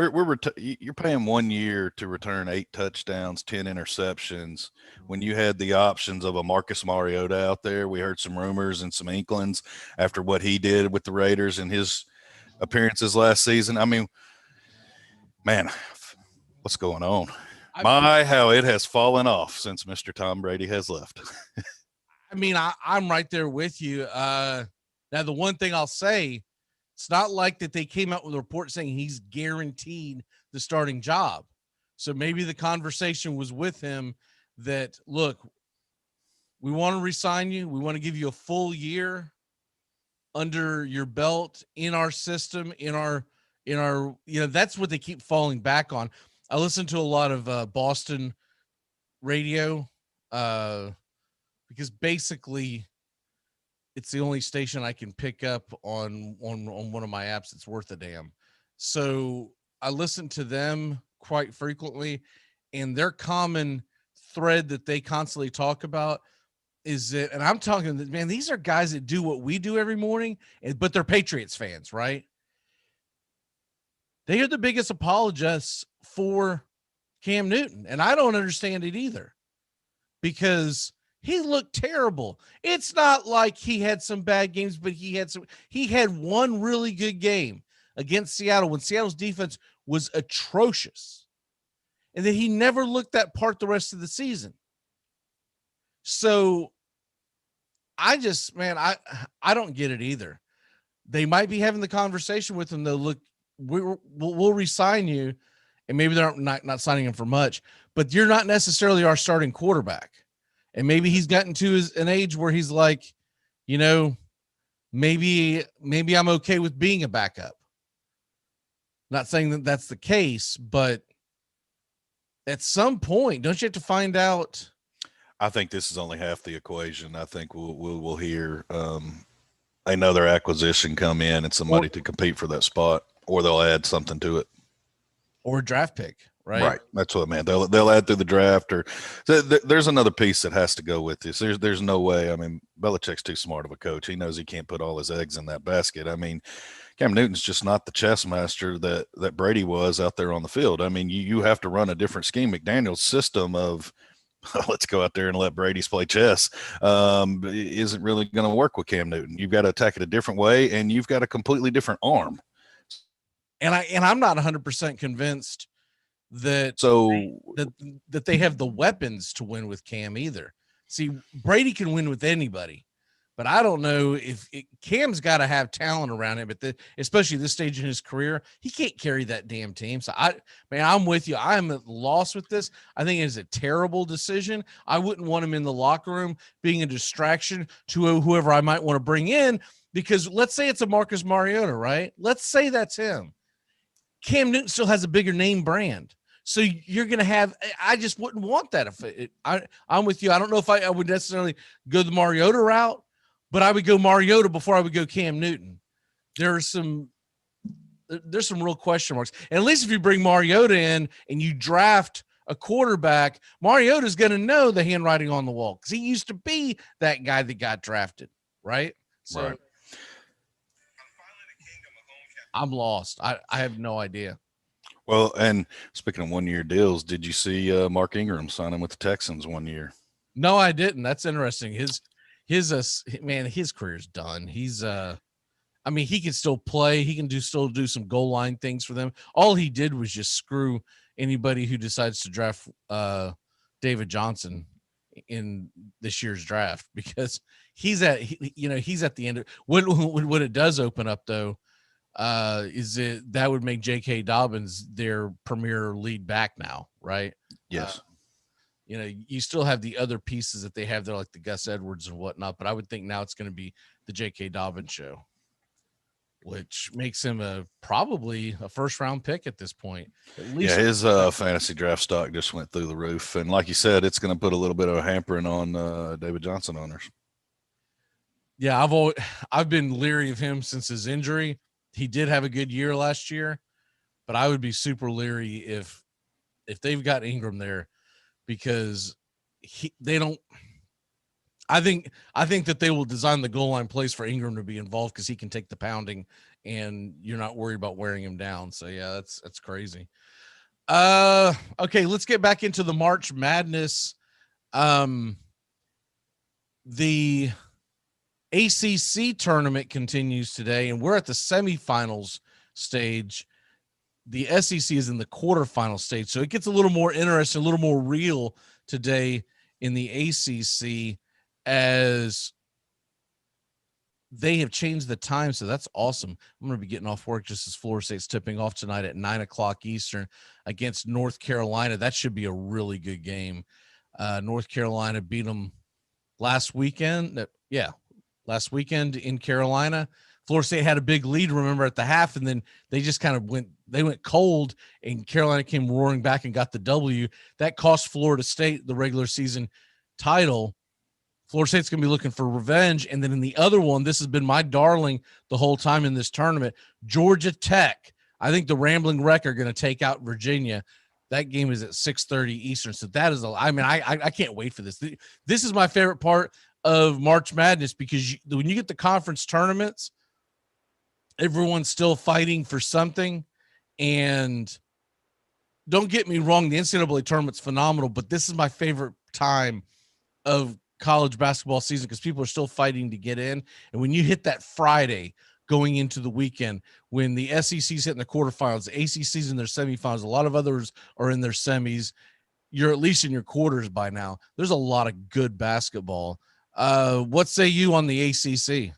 you're paying 1 year to return 8 touchdowns, 10 interceptions. When you had the options of a Marcus Mariota out there, we heard some rumors and some inklings after what he did with the Raiders and his appearances last season. I mean, man, what's going on? How it has fallen off since Mr. Tom Brady has left. I mean, I'm right there with you. Now, the one thing I'll say, it's not like that they came out with a report saying he's guaranteed the starting job. So maybe the conversation was with him that, look, we want to re-sign you. We want to give you a full year under your belt in our system, in our, that's what they keep falling back on. I listen to a lot of Boston radio because basically it's the only station I can pick up on one of my apps that's worth a damn. So I listen to them quite frequently, and their common thread that they constantly talk about is that, and I'm talking that, man, these are guys that do what we do every morning, but they're Patriots fans, right? They are the biggest apologists for Cam Newton, and I don't understand it either. because he looked terrible. It's not like he had some bad games, but he had one really good game against Seattle when Seattle's defense was atrocious. And then he never looked that part the rest of the season. So I don't get it either. They might be having the conversation with him though. Look, we'll re-sign you, and maybe they're not signing him for much, but you're not necessarily our starting quarterback. And maybe he's gotten to an age where he's like, maybe I'm okay with being a backup. Not saying that that's the case, but at some point, don't you have to find out? I think this is only half the equation. I think we'll hear another acquisition come in and somebody to compete for that spot, or they'll add something to it, or a draft pick. Right. That's what I meant. They'll add through the draft, or there's another piece that has to go with this. There's no way. I mean, Belichick's too smart of a coach. He knows he can't put all his eggs in that basket. I mean, Cam Newton's just not the chess master that Brady was out there on the field. I mean, you have to run a different scheme. McDaniel's system of let's go out there and let Brady's play chess isn't really going to work with Cam Newton. You've got to attack it a different way, and you've got a completely different arm. And I'm not 100% convinced that they have the weapons to win with Cam either. See, Brady can win with anybody, but I don't know if Cam's got to have talent around him at especially this stage in his career. He can't carry that damn team. So I'm with you. I'm at loss with this. I think it's a terrible decision. I wouldn't want him in the locker room being a distraction to whoever I might want to bring in, because let's say it's a Marcus Mariota, right? Let's say that's him. Cam Newton still has a bigger name brand. So you're going to have – I just wouldn't want that. I'm with you. I don't know if I would necessarily go the Mariota route, but I would go Mariota before I would go Cam Newton. There's some real question marks. And at least if you bring Mariota in and you draft a quarterback, Mariota's going to know the handwriting on the wall because he used to be that guy that got drafted, right? So right. I'm lost. I have no idea. Well, and speaking of one-year deals, did you see Mark Ingram signing with the Texans 1 year? No, I didn't. That's interesting. His career's done. He's he can still play. He can still do some goal line things for them. All he did was just screw anybody who decides to draft David Johnson in this year's draft, because he's at the end of what it does open up though. That would make J.K. Dobbins their premier lead back now, right? Yes. You still have the other pieces that they have there, like the Gus Edwards and whatnot, but I would think now it's going to be the J.K. Dobbins show, which makes him probably a first-round pick at this point. At least his fantasy draft stock just went through the roof, and like you said, it's going to put a little bit of a hampering on David Johnson owners. Yeah, I've been leery of him since his injury. He did have a good year last year, but I would be super leery if they've got Ingram there, because I think that they will design the goal line plays for Ingram to be involved because he can take the pounding and you're not worried about wearing him down. So yeah, that's crazy. Okay, let's get back into the March Madness. The ACC tournament continues today, and we're at the semifinals stage. The SEC is in the quarterfinal stage, so it gets a little more interesting, a little more real today in the ACC as they have changed the time, so that's awesome. I'm going to be getting off work just as Florida State's tipping off tonight at 9:00 Eastern against North Carolina. That should be a really good game. North Carolina beat them last weekend. Last weekend in Carolina. Florida State had a big lead, remember, at the half, and then they just kind of went cold, and Carolina came roaring back and got the W. That cost Florida State the regular season title. Florida State's going to be looking for revenge. And then in the other one, this has been my darling the whole time in this tournament, Georgia Tech. I think the Rambling Wreck are going to take out Virginia. That game is at 6:30 Eastern. So that is I can't wait for this. This is my favorite part of March Madness, because when you get the conference tournaments, everyone's still fighting for something. And don't get me wrong, the NCAA tournament's phenomenal, but this is my favorite time of college basketball season because people are still fighting to get in. And when you hit that Friday going into the weekend, when the SEC's hitting the quarterfinals, the ACC's in their semifinals, a lot of others are in their semis, you're at least in your quarters by now. There's a lot of good basketball. What say you on the ACC?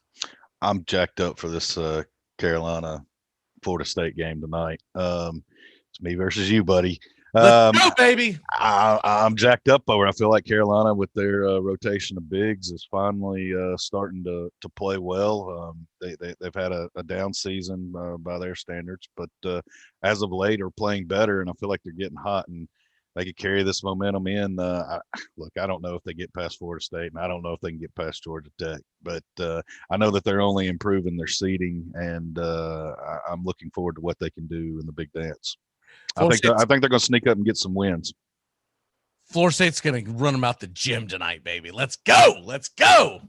I'm jacked up for this Carolina Florida State game tonight. It's me versus you, buddy. Let's go, baby. I'm jacked up over. I feel like Carolina, with their rotation of bigs, is finally starting to play well. They've had a down season by their standards, but as of late are playing better, and I feel like they're getting hot, and they could carry this momentum in. Look, I don't know if they get past Florida State, and I don't know if they can get past Georgia Tech, but I know that they're only improving their seeding, and I'm looking forward to what they can do in the big dance. I think they're going to sneak up and get some wins. Florida State's going to run them out the gym tonight, baby. Let's go. Let's go.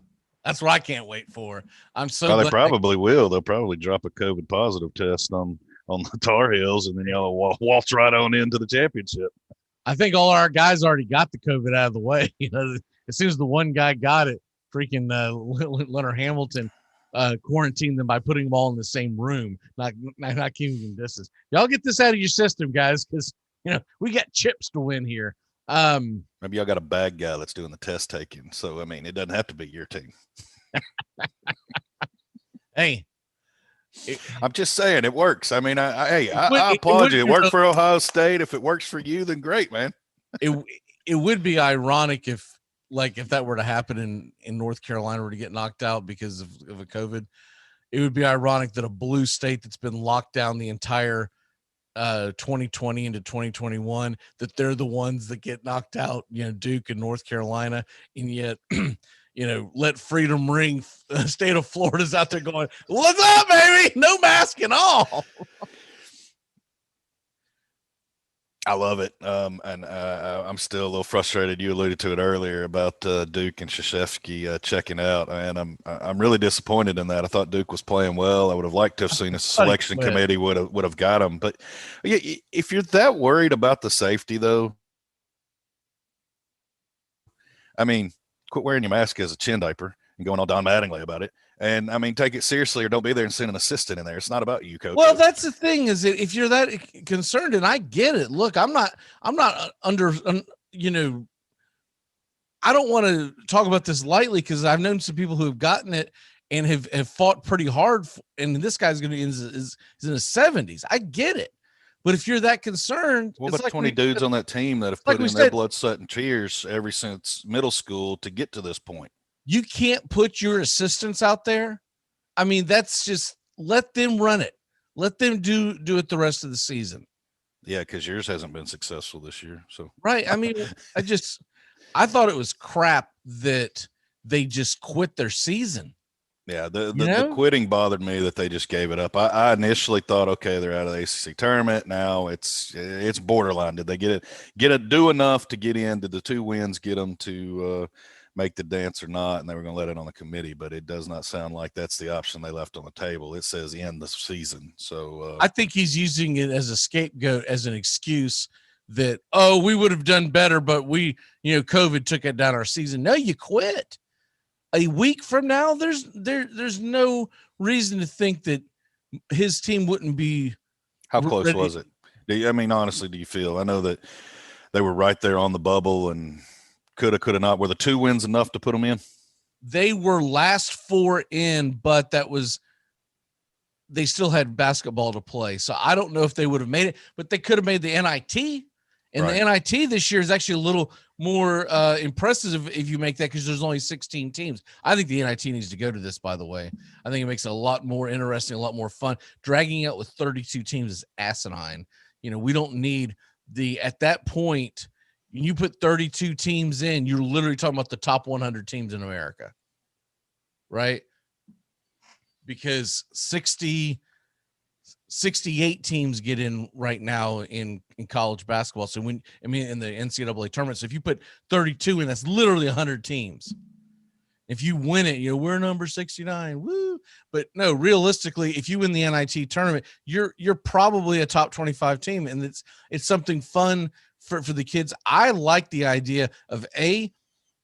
That's what I can't wait for. I'm so glad. They probably will. They'll probably drop a COVID positive test on the Tar Heels, and then y'all waltz right on into the championship. I think all our guys already got the COVID out of the way. You know, as soon as the one guy got it, freaking Leonard Hamilton quarantined them by putting them all in the same room, not keeping them distance. Y'all get this out of your system, guys, because we got chips to win here. Maybe y'all got a bad guy that's doing the test taking, so I mean, it doesn't have to be your team. Hey, I'm just saying it works. I mean, I applaud you. It worked for Ohio State. If it works for you, then great, man. It would be ironic if that were to happen in North Carolina were to get knocked out because of a COVID. It would be ironic that a blue state that's been locked down the entire 2020 into 2021, that they're the ones that get knocked out, Duke and North Carolina, and yet let freedom ring. The state of Florida's out there going, what's up, baby? No mask and all. I love it. And I'm still a little frustrated. You alluded to it earlier about Duke and Krzyzewski checking out, and I'm really disappointed in that. I thought Duke was playing well. I would have liked to have seen a selection committee would have got him. But if you're that worried about the safety, though, I mean, quit wearing your mask as a chin diaper and going all Don Mattingly about it. And I mean, take it seriously, or don't be there and send an assistant in there. It's not about you, coach. Well, that's the thing, is that if you're that concerned, and I get it. Look, I'm not under, I don't want to talk about this lightly, because I've known some people who have gotten it and have fought pretty hard. And this guy's going to is in his 70s. I get it. But if you're that concerned, what about 20 dudes on that team that have put in their blood, sweat, and tears ever since middle school to get to this point? You can't put your assistants out there. I mean, that's just, let them run it. Let them do it the rest of the season. Yeah, because yours hasn't been successful this year. So right. I mean, I thought it was crap that they just quit their season. Yeah, the quitting bothered me, that they just gave it up. I initially thought, okay, they're out of the ACC tournament. Now it's borderline. Did they get it do enough to get in? Did the 2 wins get them to make the dance or not? And they were going to let it on the committee, but it does not sound like that's the option they left on the table. It says end the season. So I think he's using it as a scapegoat, as an excuse that, we would have done better, but COVID took it down our season. No, you quit. A week from now, there's no reason to think that his team wouldn't be. How close was it? Honestly, do you feel? I know that they were right there on the bubble and coulda not. Were the 2 wins enough to put them in? They were last 4 in, but they still had basketball to play. So I don't know if they would have made it, but they could have made the NIT. And right. The NIT this year is actually a little more impressive if you make that, because there's only 16 teams. I think the NIT needs to go to this, by the way. I think it makes it a lot more interesting, a lot more fun. Dragging out with 32 teams is asinine. We don't need at that point, when you put 32 teams in, you're literally talking about the top 100 teams in America, right? Because 68 teams get in right now in college basketball. So in the NCAA tournament. So if you put 32 in, that's literally 100 teams. If you win it, we're number 69. Woo! But no, realistically, if you win the NIT tournament, you're probably a top 25 team, and it's something fun for the kids. I like the idea of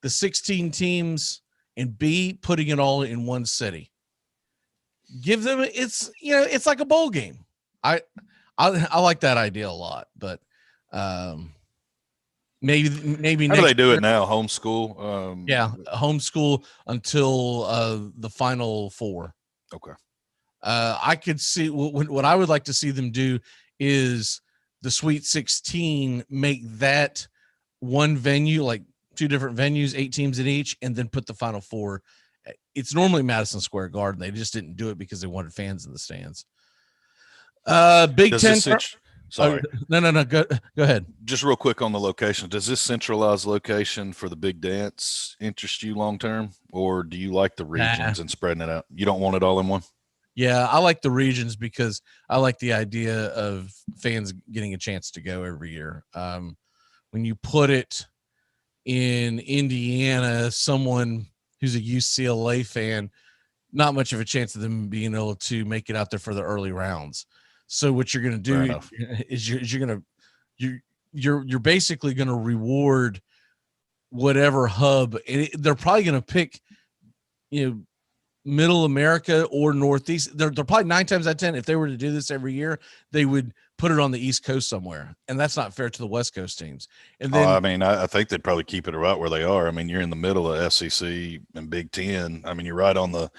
the 16 teams, and B, putting it all in one city. Give them it's like a bowl game. I like that idea a lot, but maybe how do they do it now? Homeschool? Homeschool until the Final Four. Okay. I could see what I would like to see them do is the Sweet 16, make that one venue, like 2 different venues, 8 teams in each, and then put the Final Four. It's normally Madison Square Garden. They just didn't do it because they wanted fans in the stands. Big Ten. Sorry. No. Go ahead. Just real quick on the location. Does this centralized location for the big dance interest you long term, or do you like the regions and spreading it out? You don't want it all in one? Yeah, I like the regions because I like the idea of fans getting a chance to go every year. When you put it in Indiana, someone who's a UCLA fan, not much of a chance of them being able to make it out there for the early rounds. So what you're going to do is you're basically going to reward whatever hub, and they're probably going to pick, Middle America or Northeast. They're probably 9 times out of 10, if they were to do this every year, they would put it on the East Coast somewhere, and that's not fair to the West Coast teams. And then, I think they'd probably keep it right where they are. I mean, you're in the middle of SEC and Big Ten. I mean, you're right on the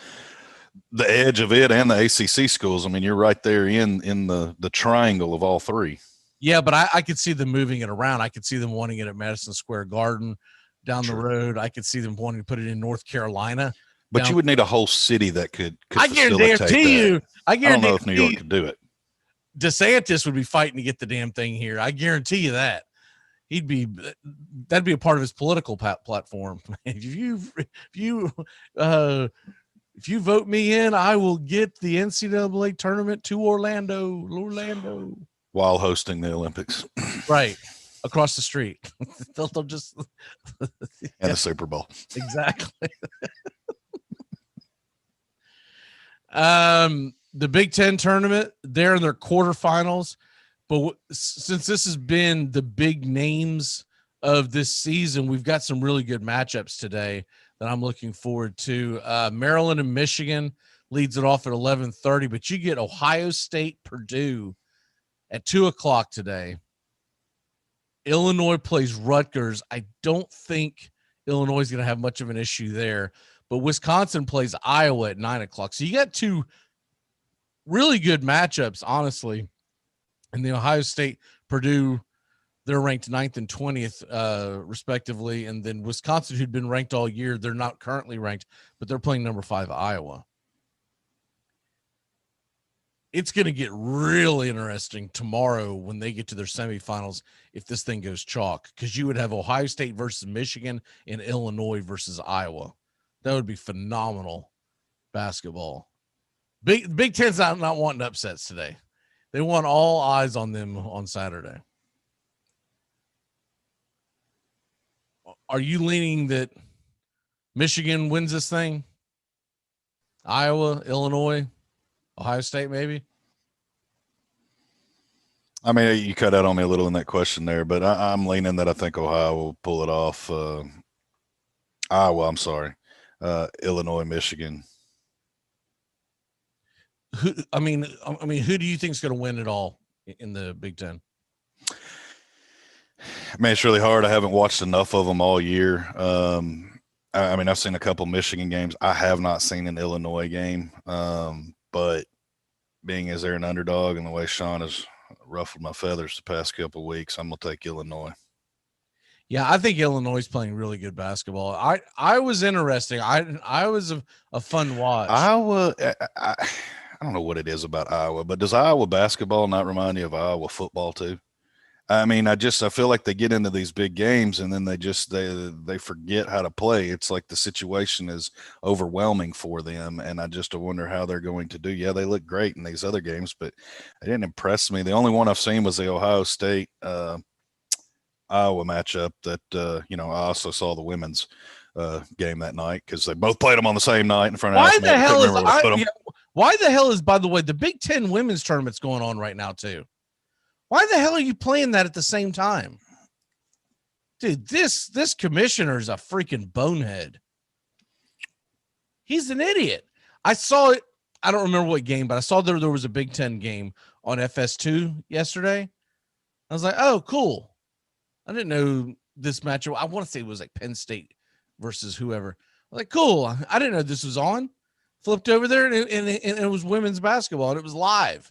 edge of it and the ACC schools. I mean, you're right there in the triangle of all 3. Yeah, but I could see them moving it around. I could see them wanting it at Madison Square Garden down the road. I could see them wanting to put it in North Carolina. But you would need a whole city that could I guarantee you. I don't know if New York could do it. DeSantis would be fighting to get the damn thing here. I guarantee you that. That'd be a part of his political platform. If you vote me in, I will get the NCAA tournament to Orlando. While hosting the Olympics. Right. Across the street. they'll just and the Super Bowl. Exactly. The Big Ten tournament, they're in their quarterfinals, but since this has been the big names of this season, we've got some really good matchups today that I'm looking forward to. Maryland and Michigan leads it off at 11:30, but you get Ohio State, Purdue at 2:00 today. Illinois plays Rutgers. I don't think Illinois is going to have much of an issue there, but Wisconsin plays Iowa at 9:00. So you got 2 really good matchups, honestly. And the Ohio State, Purdue, they're ranked 9th and 20th, respectively. And then Wisconsin, who'd been ranked all year, they're not currently ranked, but they're playing number 5 Iowa. It's going to get really interesting tomorrow when they get to their semifinals if this thing goes chalk, because you would have Ohio State versus Michigan and Illinois versus Iowa. That would be phenomenal basketball. Big Ten's not wanting upsets today. They want all eyes on them on Saturday. Are you leaning that Michigan wins this thing? Iowa, Illinois, Ohio State, maybe? I mean, you cut out on me a little in that question there, but I'm leaning that I think Ohio will pull it off. Illinois, Michigan. Who do you think is going to win it all in the Big Ten? Man, it's really hard. I haven't watched enough of them all year. I've seen a couple Michigan games. I have not seen an Illinois game. But being as they're an underdog and the way Sean has ruffled my feathers the past couple of weeks, I'm going to take Illinois. Yeah, I think Illinois is playing really good basketball. I was interesting. I was a fun watch. Iowa, I don't know what it is about Iowa, but does Iowa basketball not remind you of Iowa football too? I mean, I feel like they get into these big games and then they forget how to play. It's like the situation is overwhelming for them, and I just wonder how they're going to do. Yeah, they look great in these other games, but they didn't impress me. The only one I've seen was the Ohio State Iowa matchup that I also saw the women's game that night because they both played them on the same night in front of Why the hell is, by the way, the Big Ten women's tournament's going on right now too? Why the hell are you playing that at the same time? Dude, this commissioner is a freaking bonehead. He's an idiot. I saw it. I don't remember what game, but I saw there was a Big Ten game on FS2 yesterday. I was like, oh, cool. I didn't know this matchup. I want to say it was like Penn State versus whoever. I was like, cool. I didn't know this was on. Flipped over there, and it was women's basketball, and it was live.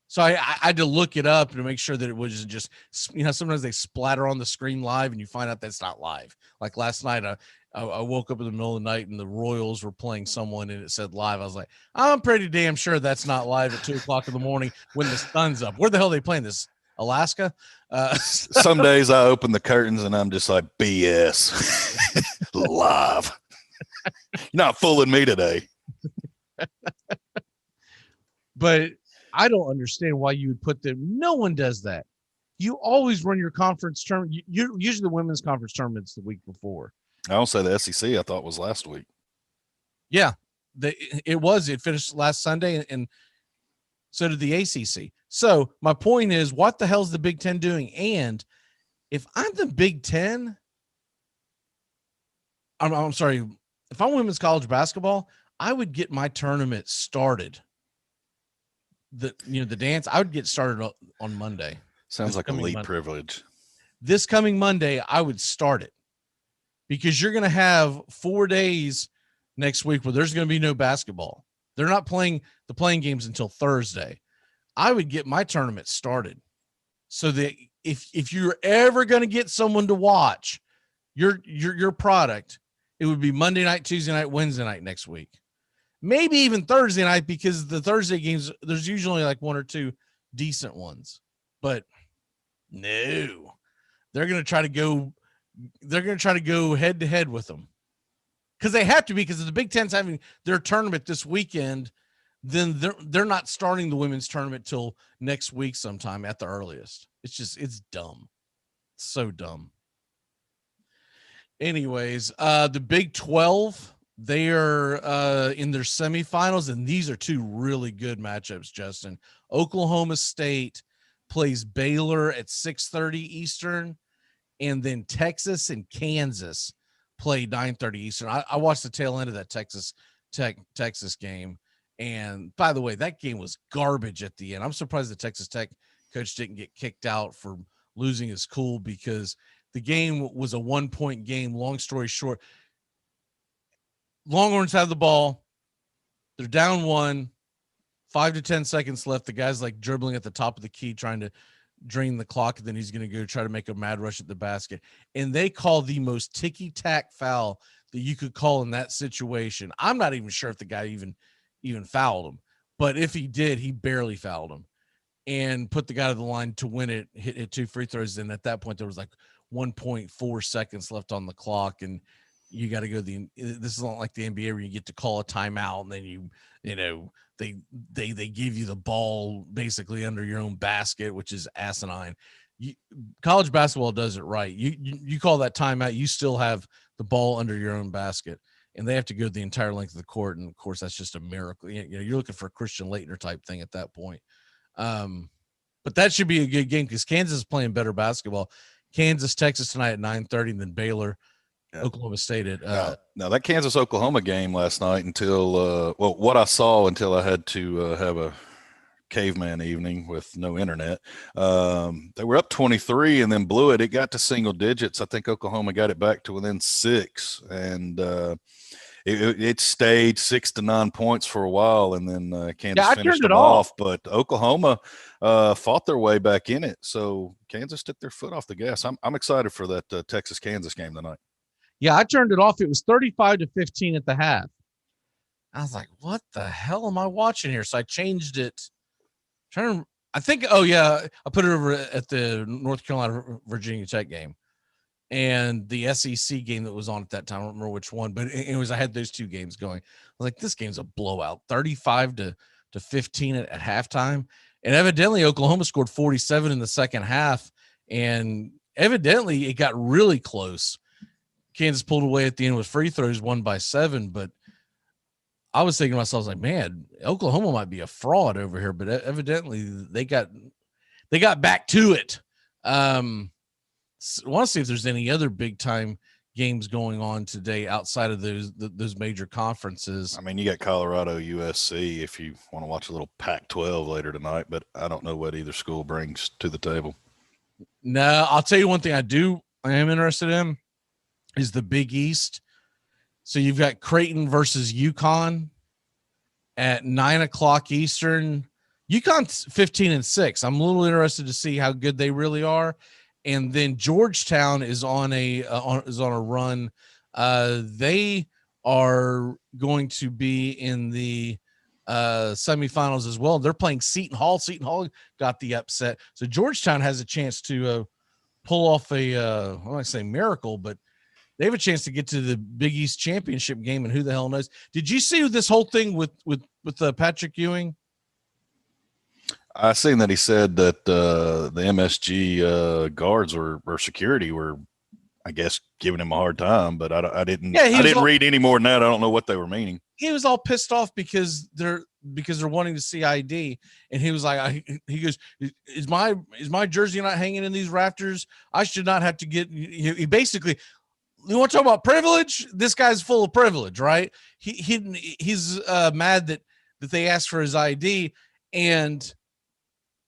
So I had to look it up to make sure that it wasn't just, sometimes they splatter on the screen live, and you find out that's not live. Like last night, I woke up in the middle of the night, and the Royals were playing someone, and it said live. I was like, I'm pretty damn sure that's not live at 2:00 in the morning when the sun's up. Where the hell are they playing this? Alaska? Some days I open the curtains and I'm just like, BS. Live. You're not fooling me today. But I don't understand why you would put them. No one does that. You always run your conference tournament. Usually the women's conference tournaments the week before. I don't say the SEC. I thought was last week. Yeah, it finished last Sunday, and so did the ACC. So my point is, what the hell is the Big Ten doing? And if I'm the Big Ten, I'm sorry, if I'm women's college basketball, I would get my tournament started. The dance, I would get started on Monday. Sounds like elite privilege. This coming Monday, I would start it, because you're going to have 4 days next week where there's going to be no basketball. They're not playing the playing games until Thursday. I would get my tournament started so that if you're ever going to get someone to watch your product, it would be Monday night, Tuesday night, Wednesday night next week. Maybe even Thursday night, because the Thursday games, there's usually like one or two decent ones. But no, they're going to try to go head to head with them, because they have to, because if the Big Ten's having their tournament this weekend, then they're not starting the women's tournament till next week sometime at the earliest. It's dumb. It's so dumb. Anyways, the Big 12, they are in their semifinals, and these are two really good matchups, Justin. Oklahoma State plays Baylor at 6:30 Eastern, and then Texas and Kansas play 9:30 Eastern. I watched the tail end of that Texas game. And by the way, that game was garbage at the end. I'm surprised the Texas Tech coach didn't get kicked out for losing his cool, because the game was a 1-point game. Long story short, Longhorns have the ball. They're down 1, 5 to 10 seconds left. The guy's like dribbling at the top of the key, trying to drain the clock, and then he's going to go try to make a mad rush at the basket. And they call the most ticky-tack foul that you could call in that situation. I'm not even sure if the guy even fouled him, but if he did, he barely fouled him and put the guy to the line to win it, hit 2 free throws. And at that point, there was like 1.4 seconds left on the clock, and you got to go this is not like the NBA where you get to call a timeout and then they give you the ball basically under your own basket, which is asinine. College basketball does it right. You call that timeout, you still have the ball under your own basket, and they have to go the entire length of the court. And of course, that's just a miracle. You're looking for a Christian Laettner type thing at that point. But that should be a good game, because Kansas is playing better basketball. Kansas, Texas tonight at 9:30, and then Baylor, Oklahoma State at now that Kansas Oklahoma game last night, until what I saw until I had to have a caveman evening with no internet. They were up 23 and then blew it. It got to single digits. I think Oklahoma got it back to within 6, and it stayed 6 to 9 points for a while, and then Kansas finished it off. But Oklahoma fought their way back in it, so Kansas took their foot off the gas. I'm excited for that Texas-Kansas game tonight. Yeah, I turned it off. It was 35-15 at the half. I was like, what the hell am I watching here? So I changed it. I put it over at the North Carolina Virginia Tech game and the SEC game that was on at that time. I don't remember which one, but I had those two games going. I was like, this game's a blowout, 35-15 at halftime. And evidently Oklahoma scored 47 in the second half, and evidently it got really close. Kansas pulled away at the end with free throws, won by 7. But I was thinking to myself, like, man, Oklahoma might be a fraud over here. But evidently they got back to it. want to see if there's any other big time games going on today outside of those major conferences. I mean, you got Colorado, USC if you want to watch a little Pac-12 later tonight, but I don't know what either school brings to the table. No, I'll tell you one thing I am interested in is the Big East. So you've got Creighton versus UConn at 9:00 Eastern. UConn's 15-6. I'm a little interested to see how good they really are. And then Georgetown is on a run. They are going to be in the semifinals as well. They're playing Seton Hall. Seton Hall got the upset, so Georgetown has a chance to pull off a I don't want to say miracle, but they have a chance to get to the Big East championship game. And who the hell knows? Did you see this whole thing with Patrick Ewing? I seen that he said that the MSG guards or security were, I guess, giving him a hard time, but I didn't read any more than that. I don't know what they were meaning. He was all pissed off because they're wanting to see ID, and he was like, he goes, is my jersey not hanging in these rafters? I should not have to get. He basically, you want to talk about privilege? This guy's full of privilege, right? He's mad that they asked for his ID, and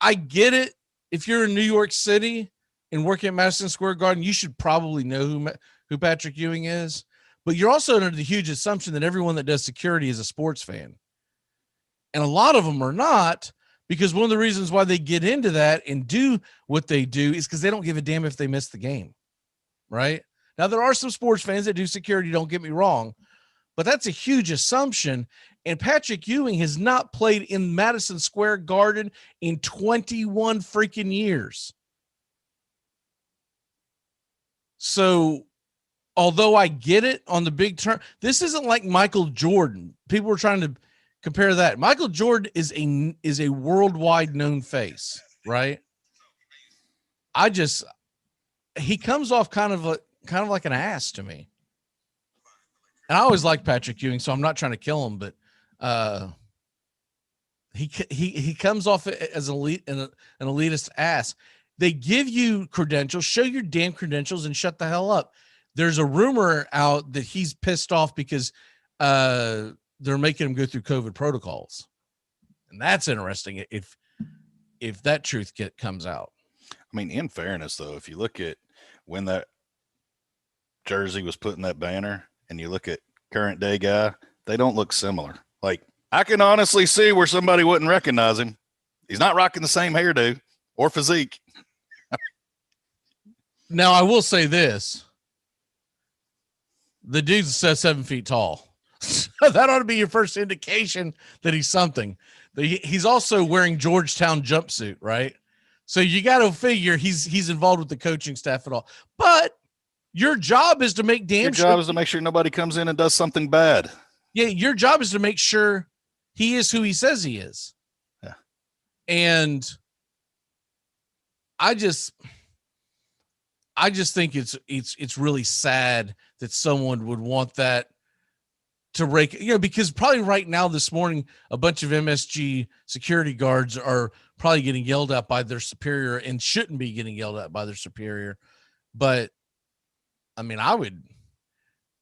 I get it. If you're in New York City and working at Madison Square Garden, you should probably know who Patrick Ewing is. But you're also under the huge assumption that everyone that does security is a sports fan. And a lot of them are not, because one of the reasons why they get into that and do what they do is because they don't give a damn if they miss the game, right? Now, there are some sports fans that do security, don't get me wrong, but that's a huge assumption. And Patrick Ewing has not played in Madison Square Garden in 21 freaking years. So, although I get it on the big term, this isn't like Michael Jordan. People were trying to compare that. Michael Jordan is a worldwide known face, right? He comes off kind of like an ass to me. And I always liked Patrick Ewing, so I'm not trying to kill him, but he comes off as an elitist ass. They give you credentials, show your damn credentials, and shut the hell up. There's a rumor out that he's pissed off because they're making him go through COVID protocols, and that's interesting. If that truth comes out, I mean, in fairness, though, if you look at when that jersey was put in that banner, and you look at current day guy, they don't look similar. Like, I can honestly see where somebody wouldn't recognize him. He's not rocking the same hairdo or physique. Now, I will say this. The dude's 7 feet tall. That ought to be your first indication that he's something. He's also wearing Georgetown jumpsuit, right? So you got to figure he's involved with the coaching staff at all. But your job is to make damn sure. Your job is to make sure nobody comes in and does something bad. Yeah, your job is to make sure he is who he says he is. Yeah. And I just think it's really sad that someone would want that to rake, because probably right now this morning, a bunch of MSG security guards are probably getting yelled at by their superior and shouldn't be getting yelled at by their superior. But I mean, I would,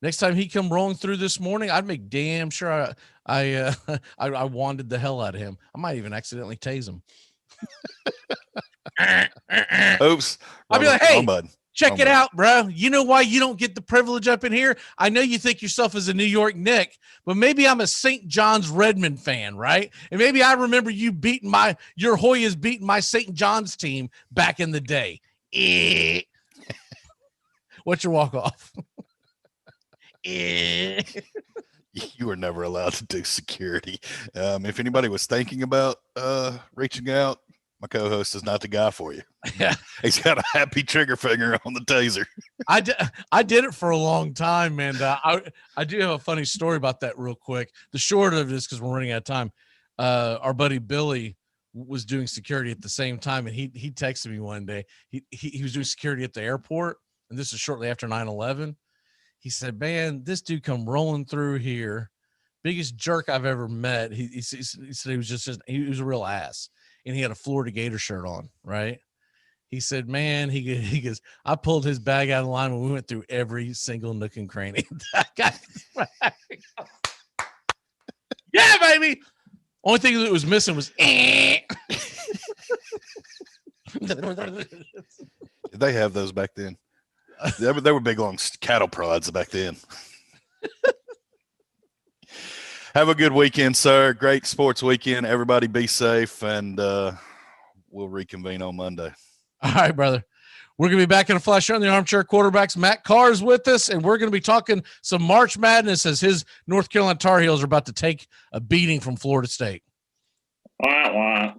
next time he come rolling through this morning, I'd make damn sure I wanted the hell out of him. I might even accidentally tase him. Oops. I'd be like, hey, check it out, bro. You know why you don't get the privilege up in here? I know you think yourself as a New York Knick, but maybe I'm a St. John's Redmond fan, right? And maybe I remember you your Hoyas beating my St. John's team back in the day. What's your walk off? You were never allowed to do security. If anybody was thinking about reaching out, my co-host is not the guy for you. Yeah, he's got a happy trigger finger on the taser. I did it for a long time, man. I do have a funny story about that real quick. The short of it is, because we're running out of time, our buddy Billy was doing security at the same time, and he texted me one day. He was doing security at the airport, and this is shortly after 9/11. He said, man, this dude come rolling through here. Biggest jerk I've ever met. He said he was he was a real ass. And he had a Florida Gator shirt on, right? He said, man, he goes, I pulled his bag out of the line when we went through every single nook and cranny. Yeah, baby. Only thing that was missing was Did they have those back then? They were big long cattle prods back then. Have a good weekend, sir. Great sports weekend. Everybody be safe, and we'll reconvene on Monday. All right, brother. We're going to be back in a flash on the Armchair Quarterbacks. Matt Carr is with us, and we're going to be talking some March Madness as his North Carolina Tar Heels are about to take a beating from Florida State. Wah, wah.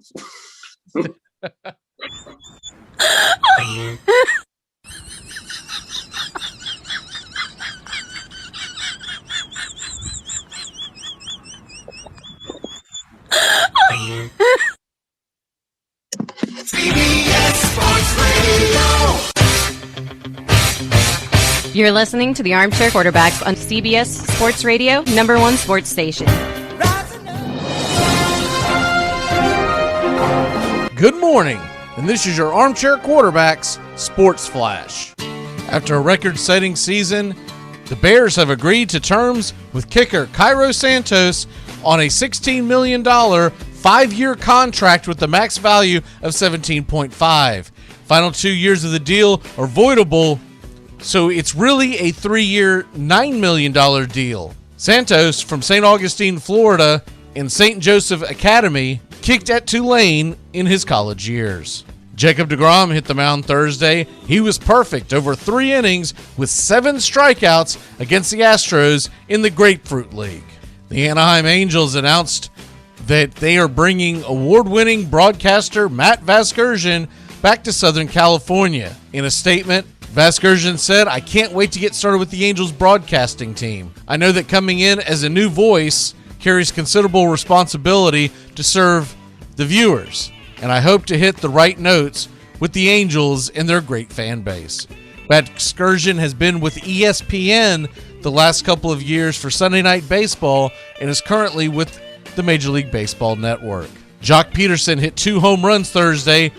CBS Sports Radio. You're listening to the Armchair Quarterbacks on CBS Sports Radio, #1 sports station. Good morning, and this is your Armchair Quarterbacks Sports Flash. After a record-setting season, the Bears have agreed to terms with kicker Cairo Santos on a $16 million 5-year contract with the max value of $17.5. Final 2 years of the deal are voidable, so it's really a 3-year, $9 million deal. Santos from St. Augustine, Florida, and St. Joseph Academy kicked at Tulane in his college years. Jacob deGrom hit the mound Thursday. He was perfect over 3 innings with 7 strikeouts against the Astros in the Grapefruit League. The Anaheim Angels announced that they are bringing award-winning broadcaster Matt Vasgersian back to Southern California. In a statement, Vasgersian said, "I can't wait to get started with the Angels broadcasting team. I know that coming in as a new voice carries considerable responsibility to serve the viewers, and I hope to hit the right notes with the Angels and their great fan base." Vasgersian has been with ESPN the last couple of years for Sunday Night Baseball and is currently with the Major League Baseball Network. Jock Peterson hit 2 home runs Thursday,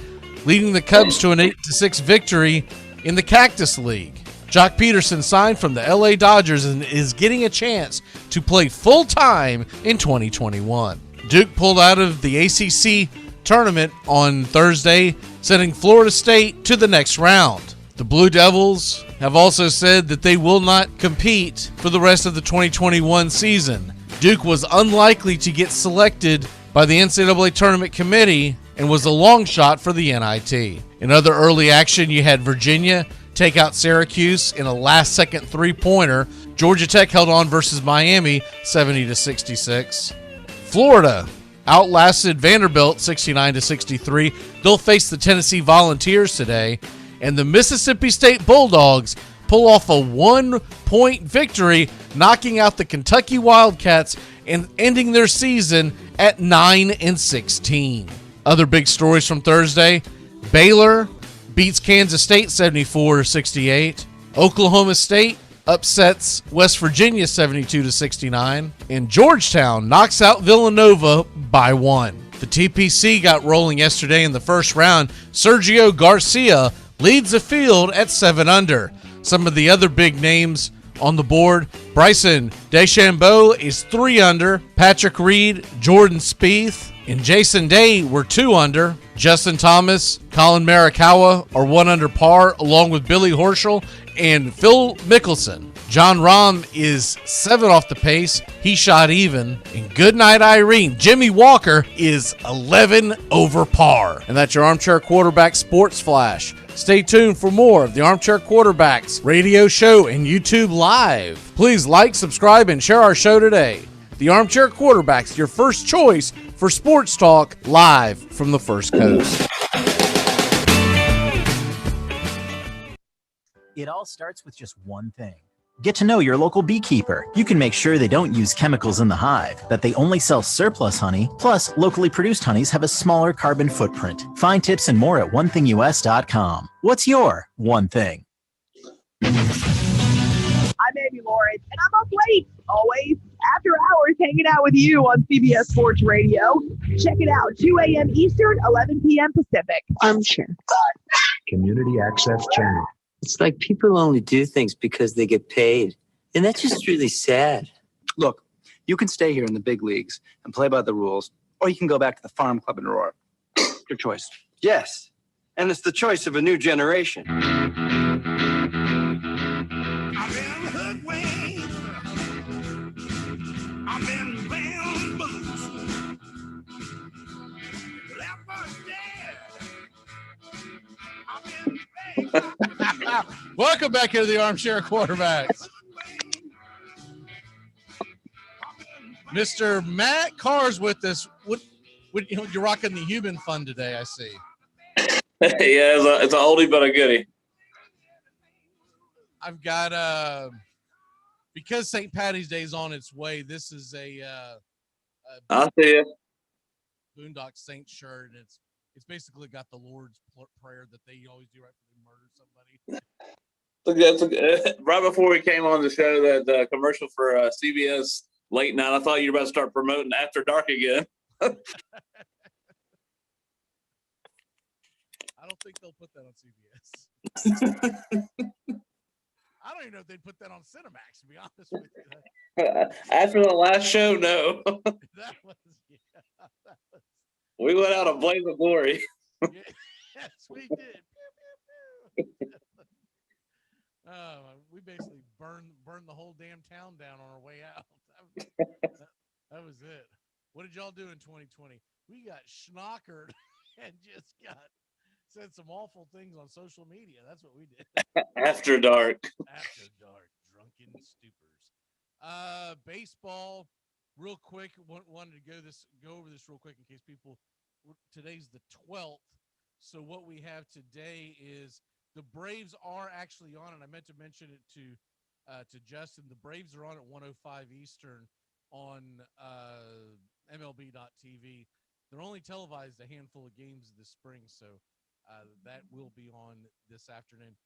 leading the Cubs to an 8-6 victory in the Cactus League. Jock Peterson signed from the LA Dodgers and is getting a chance to play full-time in 2021. Duke pulled out of the ACC tournament on Thursday, sending Florida State to the next round. The Blue Devils have also said that they will not compete for the rest of the 2021 season. Duke was unlikely to get selected by the NCAA tournament committee and was a long shot for the NIT. In other early action, you had Virginia take out Syracuse in a last-second three-pointer. Georgia Tech held on versus Miami 70-66. Florida outlasted Vanderbilt 69-63. They'll face the Tennessee Volunteers today. And the Mississippi State Bulldogs pull off a 1-point victory, knocking out the Kentucky Wildcats and ending their season at 9-16. Other big stories from Thursday: Baylor beats Kansas State 74-68. Oklahoma State upsets West Virginia 72-69. And Georgetown knocks out Villanova by 1. The TPC got rolling yesterday in the first round. Sergio Garcia leads the field at 7 under. Some of the other big names on the board: Bryson DeChambeau is 3 under. Patrick Reed, Jordan Spieth, and Jason Day were 2 under. Justin Thomas, Colin Morikawa are 1 under par, along with Billy Horschel and Phil Mickelson. John Rahm is 7 off the pace. He shot even. And Goodnight Irene, Jimmy Walker, is 11 over par. And that's your Armchair Quarterback Sports Flash. Stay tuned for more of the Armchair Quarterbacks radio show and YouTube Live. Please like, subscribe, and share our show today. The Armchair Quarterbacks, your first choice for sports talk, live from the First Coast. It all starts with just one thing. Get to know your local beekeeper. You can make sure they don't use chemicals in the hive, that they only sell surplus honey, plus locally produced honeys have a smaller carbon footprint. Find tips and more at onethingus.com. What's your one thing? I'm Amy Lawrence, and I'm up late, always, after hours hanging out with you on CBS Sports Radio. Check it out, 2 a.m. Eastern, 11 p.m. Pacific. Armchair. Community Access Channel. It's like people only do things because they get paid. And that's just really sad. Look, you can stay here in the big leagues and play by the rules, or you can go back to the farm club in Aurora. Your choice. Yes. And it's the choice of a new generation. Welcome back into the Armchair Quarterbacks. Mr. Matt Carr's with us. You're rocking the human fund today, I see. Yeah, it's a oldie but a goodie. I've got because St. Patty's Day is on its way. This is a I see it. Boondock Saints shirt, and it's basically got the Lord's prayer that they always do right before they murder somebody. Right before we came on the show, that commercial for CBS late night, I thought you were about to start promoting After Dark again. I don't think they'll put that on CBS. I don't even know if they'd put that on Cinemax, to be honest with you. After the last show, no. That was. We went out a blaze of glory. Yes, we did. Pew, pew, pew. We basically burned the whole damn town down on our way out. That was it. What did y'all do in 2020? We got schnockered and just said some awful things on social media. That's what we did. After dark. After dark. Drunken stupors. Baseball. Real quick, wanted to go over this real quick in case people. Today's the 12th, so what we have today is the Braves are actually on, and I meant to mention it to Justin. The Braves are on at 1:05 Eastern on MLB.TV. They're only televised a handful of games this spring, so that will be on this afternoon.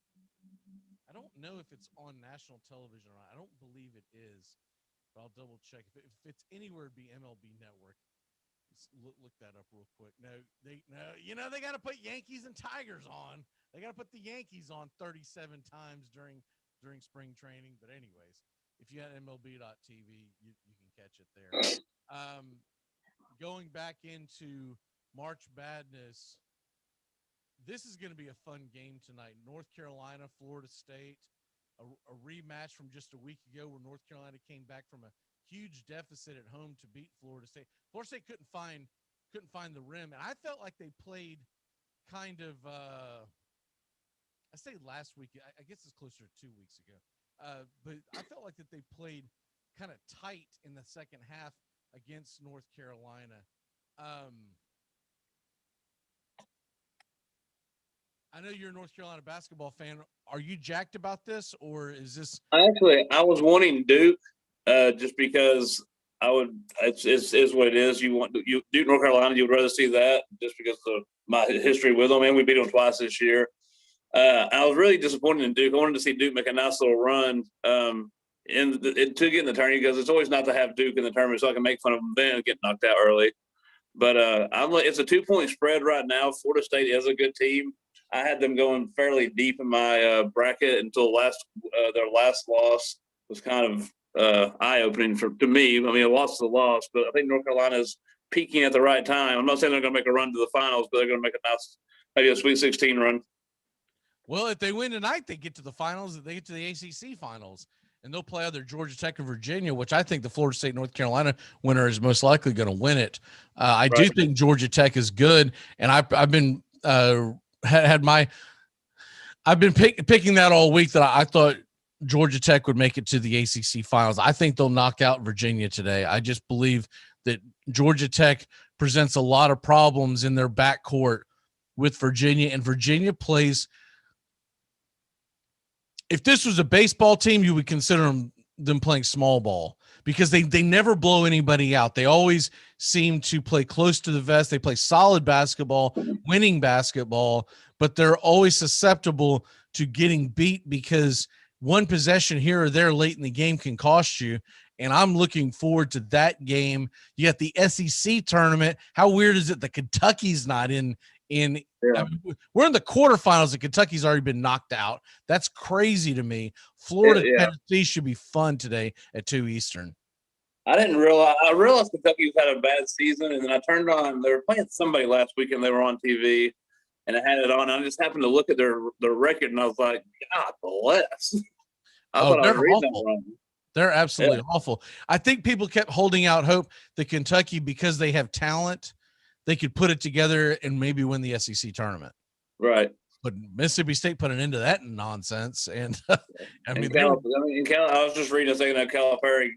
I don't know if it's on national television or not. I don't believe it is. I'll double check. If it's anywhere, it'd be MLB Network. Let's look that up real quick. No, they got to put Yankees and Tigers on. They got to put the Yankees on 37 times during spring training. But anyways, if you had MLB.TV, you can catch it there. Going back into March Madness, this is going to be a fun game tonight. North Carolina, Florida State. A rematch from just a week ago where North Carolina came back from a huge deficit at home to beat Florida State. Florida State couldn't find the rim, and I felt like they played kind of I say last week. I guess it's closer to 2 weeks ago, but I felt like that they played kind of tight in the second half against North Carolina. I know you're a North Carolina basketball fan. Are you jacked about this, or is this? I was wanting Duke, just because it's what it is. You Duke, North Carolina. You would rather see that just because of my history with them, and we beat them twice this year. I was really disappointed in Duke. I wanted to see Duke make a nice little run to get in the tournament, because it's always not to have Duke in the tournament, so I can make fun of them then and get knocked out early. But it's a 2-point spread right now. Florida State is a good team. I had them going fairly deep in my bracket until their last loss was kind of eye-opening to me. I mean, a loss is a loss, but I think North Carolina is peaking at the right time. I'm not saying they're going to make a run to the finals, but they're going to make maybe a Sweet 16 run. Well, if they win tonight, they get to the finals. They get to the ACC finals, and they'll play either Georgia Tech or Virginia, which I think the Florida State North Carolina winner is most likely going to win it. I do think Georgia Tech is good, and I've been I've been picking that all week, that I thought Georgia Tech would make it to the ACC finals. I think they'll knock out Virginia today. I just believe that Georgia Tech presents a lot of problems in their backcourt with Virginia, and Virginia plays. If this was a baseball team, you would consider them playing small ball, because they never blow anybody out. They always seem to play close to the vest. They play solid basketball, winning basketball, but they're always susceptible to getting beat, because one possession here or there late in the game can cost you. And I'm looking forward to that game. You got the SEC tournament. How weird is it that Kentucky's not in I mean, we're in the quarterfinals and Kentucky's already been knocked out. That's crazy to me. Florida Tennessee should be fun today at 2 Eastern. I realized Kentucky's had a bad season, and then I turned on. They were playing somebody last week, and they were on TV, and I had it on. I just happened to look at their record, and I was like, God bless. I thought I was reading that wrong. They're absolutely awful. I think people kept holding out hope that Kentucky, because they have talent, they could put it together and maybe win the SEC tournament. Right. But Mississippi State put an end to that nonsense. And I was just reading a second ago, Calipari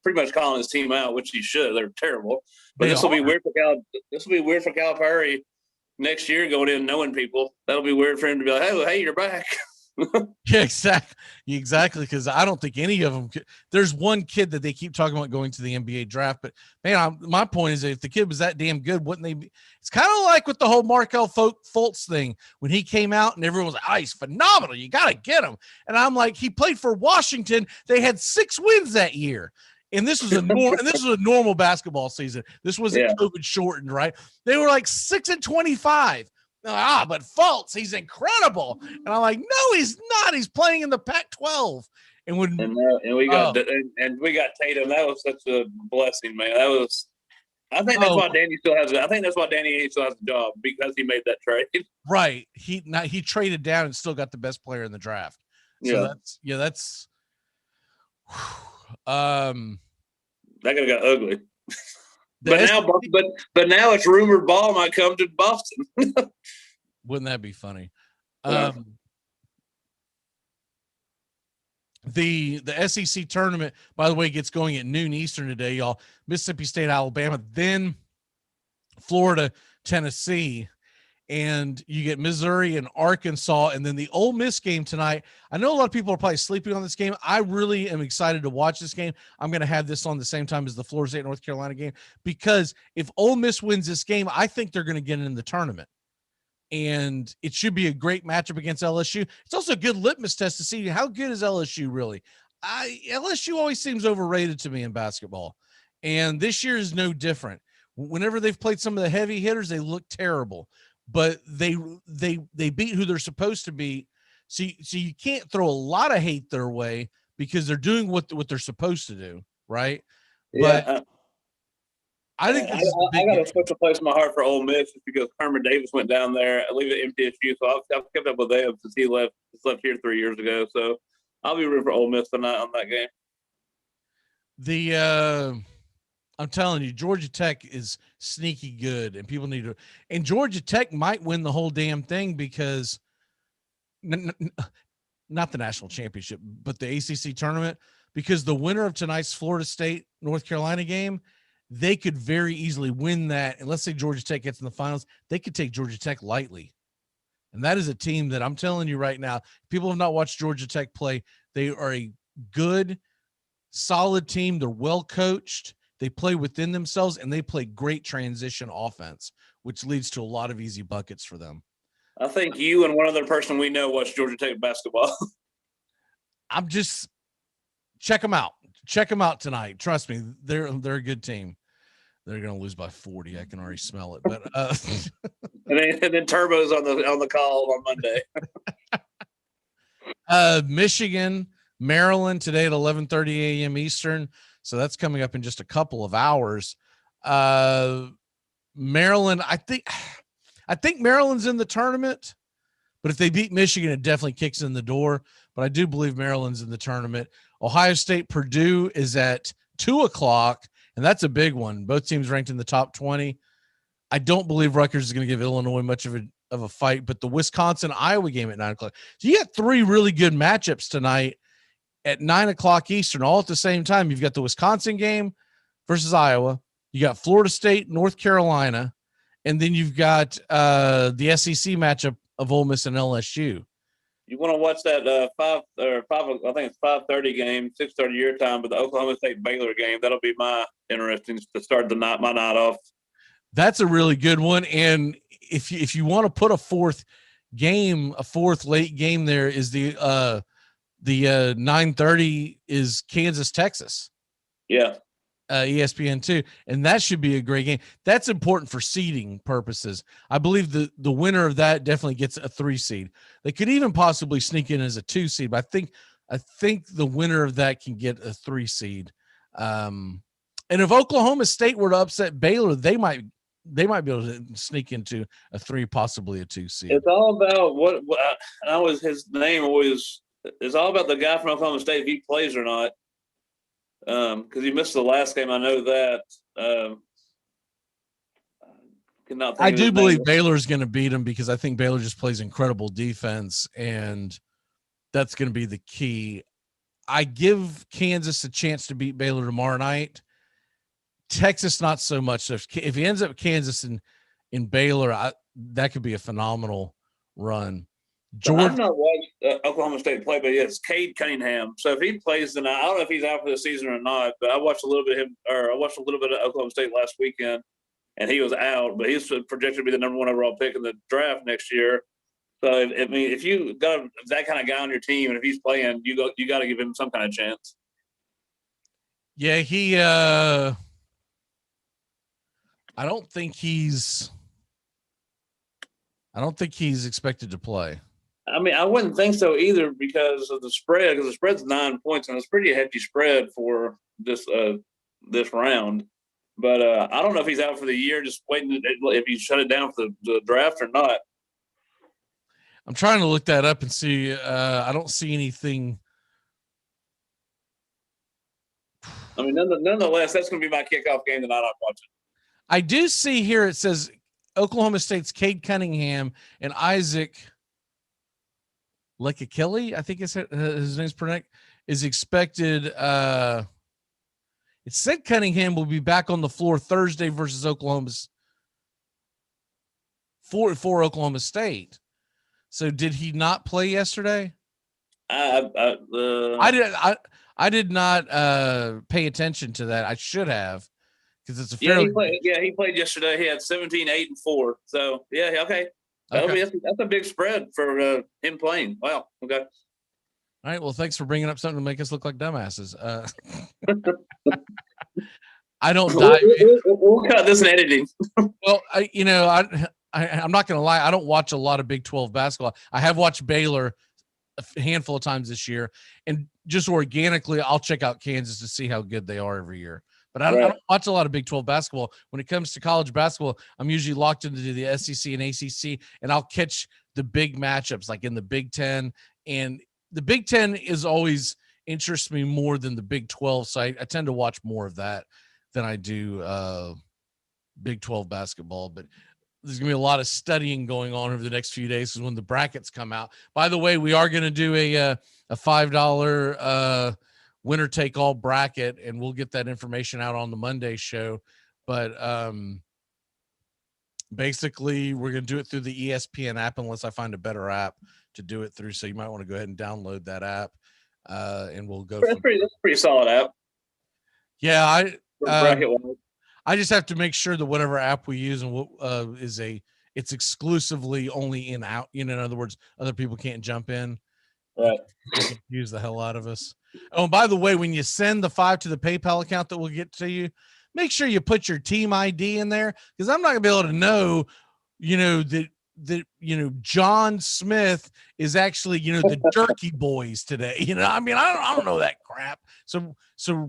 pretty much calling his team out, which he should. They're terrible. But this will be weird for Calipari next year going in knowing people. That'll be weird for him to be like, hey, you're back. Yeah, exactly. Because I don't think any of them could. There's one kid that they keep talking about going to the NBA draft, but man, my point is that if the kid was that damn good, wouldn't they be? It's kind of like with the whole Markel Fultz thing when he came out and everyone was like, "Oh, he's phenomenal. You got to get him." And I'm like, he played for Washington. They had 6 wins that year. And this was a normal basketball season. This wasn't COVID shortened, right? They were like 6-25. But Fultz, he's incredible. And I'm like, no, he's not. He's playing in the Pac-12. And we got Tatum. That was such a blessing, man. I think that's why Danny still has it. I think that's why Danny still has a job, because he made that trade. Right. He traded down and still got the best player in the draft. So that's that could have got ugly. But now it's rumored Ball might come to Boston. Wouldn't that be funny? The SEC tournament, by the way, gets going at noon Eastern today, y'all. Mississippi State, Alabama, then Florida, Tennessee, and you get Missouri and Arkansas, and then the Ole Miss game tonight. I know a lot of people are probably sleeping on this game. I really am excited to watch this game. I'm going to have this on the same time as the Florida State North Carolina game, because if Ole Miss wins this game, I think they're going to get in the tournament, and it should be a great matchup against LSU. It's also a good litmus test to see how good is LSU really. LSU always seems overrated to me in basketball, and this year is no different. Whenever they've played some of the heavy hitters, they look terrible. But they beat who they're supposed to beat. So you can't throw a lot of hate their way, because they're doing what they're supposed to do, right? Yeah. But I think I got a special place in my heart for Ole Miss, just because Herman Davis went down there. I leave at MTSU, so I've kept up with them since he left here 3 years ago. So I'll be rooting for Ole Miss tonight on that game. I'm telling you, Georgia Tech is sneaky good, and people need to. And Georgia Tech might win the whole damn thing, because not the national championship, but the ACC tournament, because the winner of tonight's Florida State North Carolina game, they could very easily win that. And let's say Georgia Tech gets in the finals, they could take Georgia Tech lightly. And that is a team that I'm telling you right now, people have not watched Georgia Tech play. They are a good, solid team. They're well coached. They play within themselves, and they play great transition offense, which leads to a lot of easy buckets for them. I think you and one other person we know watch Georgia Tech basketball. I'm just check them out. Check them out tonight. Trust me, they're a good team. They're going to lose by 40. I can already smell it. But and then Turbo's on the call on Monday. Michigan, Maryland today at 11:30 a.m. Eastern. So that's coming up in just a couple of hours. Maryland, I think Maryland's in the tournament, but if they beat Michigan, it definitely kicks in the door. But I do believe Maryland's in the tournament. Ohio State, Purdue is at 2:00, and that's a big one. Both teams ranked in the top 20. I don't believe Rutgers is going to give Illinois much of a fight, but the Wisconsin-Iowa game at 9:00. So you got 3 really good matchups tonight at 9:00 Eastern, all at the same time. You've got the Wisconsin game versus Iowa. You got Florida State, North Carolina, and then you've got the SEC matchup of Ole Miss and LSU. You want to watch that 5 I think it's 5:30 game, 6:30 your time, but the Oklahoma State Baylor game, that'll be my interesting to start my night off. That's a really good one. And if you want to put a fourth late game there, is the 9:30 is Kansas, Texas. Yeah. ESPN2, and that should be a great game. That's important for seeding purposes. I believe the winner of that definitely gets a 3 seed. They could even possibly sneak in as a 2 seed, but I think the winner of that can get a 3 seed. And if Oklahoma State were to upset Baylor, they might be able to sneak into a 3, possibly a 2 seed. It's all about what I was his name always. It's all about the guy from Oklahoma State, if he plays or not. Because he missed the last game. I know that. I do believe Baylor's going to beat him because I think Baylor just plays incredible defense, and that's going to be the key. I give Kansas a chance to beat Baylor tomorrow night. Texas, not so much. So if he ends up Kansas in Baylor, that could be a phenomenal run. I've not watched Oklahoma State play, but it's Cade Cunningham. So if he plays tonight, I don't know if he's out for the season or not. But I watched a little bit of him, or I watched a little bit of Oklahoma State last weekend, and he was out. But he's projected to be the number 1 overall pick in the draft next year. So if you got that kind of guy on your team, and if he's playing, you got to give him some kind of chance. Yeah, he. I don't think he's expected to play. I mean, I wouldn't think so either because of the spread. Because the spread's 9 points, and it's pretty hefty spread for this round. But I don't know if he's out for the year, just waiting if he shut it down for the draft or not. I'm trying to look that up and see. I don't see anything. I mean, nonetheless, that's going to be my kickoff game tonight. I'm watching. I do see here it says Oklahoma State's Cade Cunningham and Isaac Lekakili, I think his name's pronounced, is expected. It said Cunningham will be back on the floor Thursday versus Oklahoma's for Oklahoma State. So did he not play yesterday? I did not pay attention to that. I should have, because it's a fairly he played yesterday. He had 17, 8, and 4. So yeah, okay. That's a big spread for him playing. Wow. Okay. All right. Well, thanks for bringing up something to make us look like dumbasses. I don't dive. We'll cut this in editing. Well, I'm not going to lie. I don't watch a lot of Big 12 basketball. I have watched Baylor a handful of times this year, and just organically, I'll check out Kansas to see how good they are every year. But I don't watch a lot of Big 12 basketball. When it comes to college basketball, I'm usually locked into the SEC and ACC, and I'll catch the big matchups like in the Big 10. And the Big 10 is always interests me more than the Big 12. So I tend to watch more of that than I do Big 12 basketball. But there's going to be a lot of studying going on over the next few days when the brackets come out. By the way, we are going to do a $5 winner take all bracket, and we'll get that information out on the Monday show. But basically we're going to do it through the ESPN app unless I find a better app to do it through. So you might want to go ahead and download that app, and we'll go. That's a pretty solid app. Yeah. I just have to make sure that whatever app we use and it's exclusively only in out. In other words, other people can't jump in. Right. Use the hell out of us. Oh, and by the way, when you send the $5 to the PayPal account that we'll get to you, make sure you put your team ID in there, because I'm not gonna be able to know, that John Smith is actually, the Jerky Boys today. I mean, I don't know that crap. So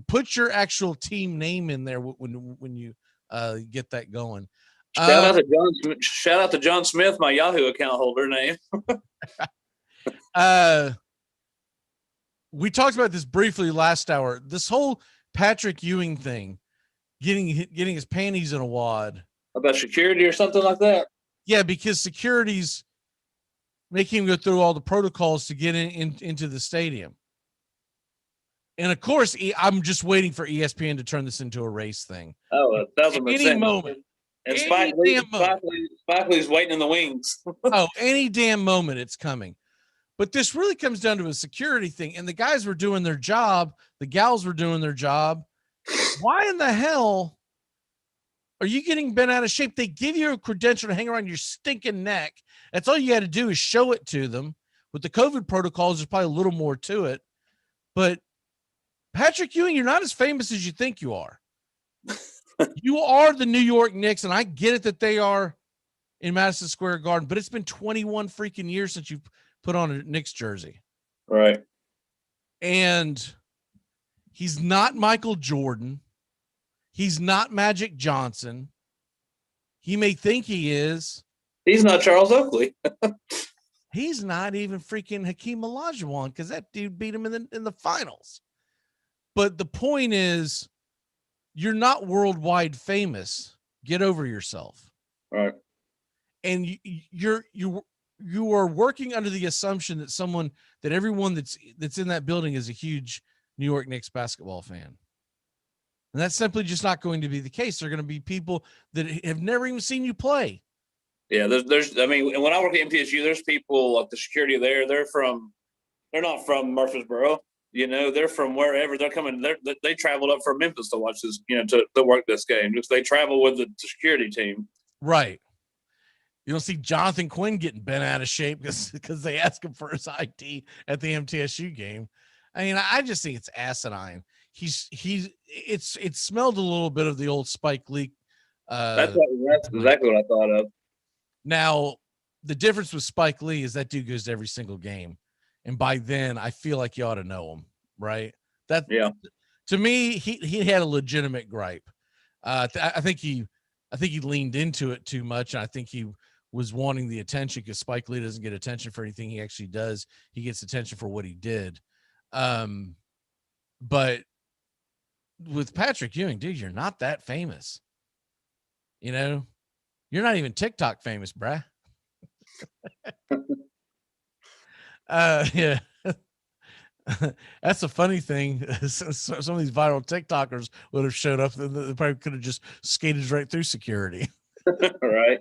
put your actual team name in there when you get that going. Shout out to John Smith, my Yahoo account holder name. We talked about this briefly last hour. This whole Patrick Ewing thing, getting his panties in a wad. About security or something like that? Yeah, because security's making him go through all the protocols to get into the stadium. And of course, I'm just waiting for ESPN to turn this into a race thing. Oh, 1,000%. Any moment. And Spike Lee's waiting in the wings. Oh, any damn moment it's coming. But this really comes down to a security thing. And the guys were doing their job. The gals were doing their job. Why in the hell are you getting bent out of shape? They give you a credential to hang around your stinking neck. That's all you got to do is show it to them. With the COVID protocols, there's probably a little more to it. But Patrick Ewing, you're not as famous as you think you are. You are the New York Knicks, and I get it that they are in Madison Square Garden, but it's been 21 freaking years since you've put on a Knicks jersey. Right. And he's not Michael Jordan. He's not Magic Johnson. He may think he is. He's not Charles Oakley. He's not even freaking Hakeem Olajuwon because that dude beat him in the finals. But the point is, you're not worldwide famous. Get over yourself. Right. And you are working under the assumption that everyone that's in that building is a huge New York Knicks basketball fan. And that's simply just not going to be the case. They're going to be people that have never even seen you play. Yeah, there's I mean, when I work at MTSU, there's people like the security there. They're not from Murfreesboro. You know, they're from wherever they're coming. They traveled up from Memphis to watch this, you know, to work this game because they travel with the security team. Right. You don't see Jonathan Quinn getting bent out of shape because they asked him for his ID at the MTSU game. I mean, I just think it's asinine. It smelled a little bit of the old Spike Lee. That's exactly what I thought of. Now, the difference with Spike Lee is that dude goes to every single game. And by then, I feel like you ought to know him, right? To me, he had a legitimate gripe. I think he leaned into it too much. And I think he was wanting the attention because Spike Lee doesn't get attention for anything he actually does. He gets attention for what he did. But with Patrick Ewing, dude, you're not that famous. You know, you're not even TikTok famous, bruh. Yeah. That's a funny thing. Some of these viral TikTokers would have showed up and they probably could have just skated right through security. Right.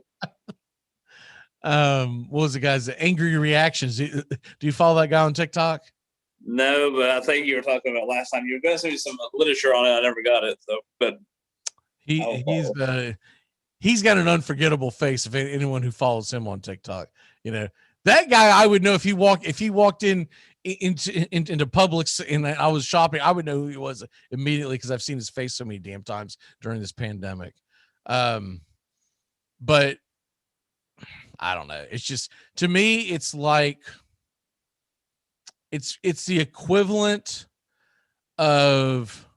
What was the guy's angry reactions? Do you follow that guy on TikTok? No, but I think you were talking about last time. You were going to send me some literature on it. I never got it. So, but he's got an unforgettable face. If anyone who follows him on TikTok, you know, that guy, I would know if he walked into Publix and I was shopping, I would know who he was immediately because I've seen his face so many damn times during this pandemic. But I don't know. It's just, to me, it's like, it's the equivalent of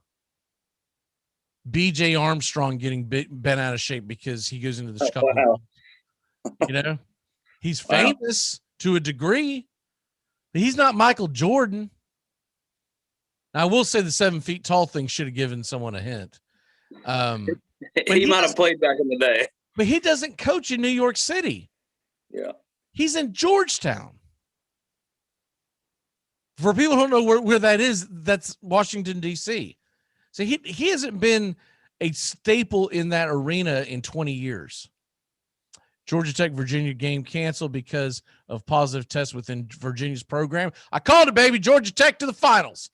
BJ Armstrong getting bent out of shape because he goes into the Chicago. Wow. You know, he's famous to a degree, but he's not Michael Jordan. Now, I will say the 7 feet tall thing should have given someone a hint. He might have played back in the day. But he doesn't coach in New York City. Yeah. He's in Georgetown. For people who don't know where that is, that's Washington, D.C. So he hasn't been a staple in that arena in 20 years. Georgia Tech, Virginia game canceled because of positive tests within Virginia's program. I called it, baby. Georgia Tech to the finals.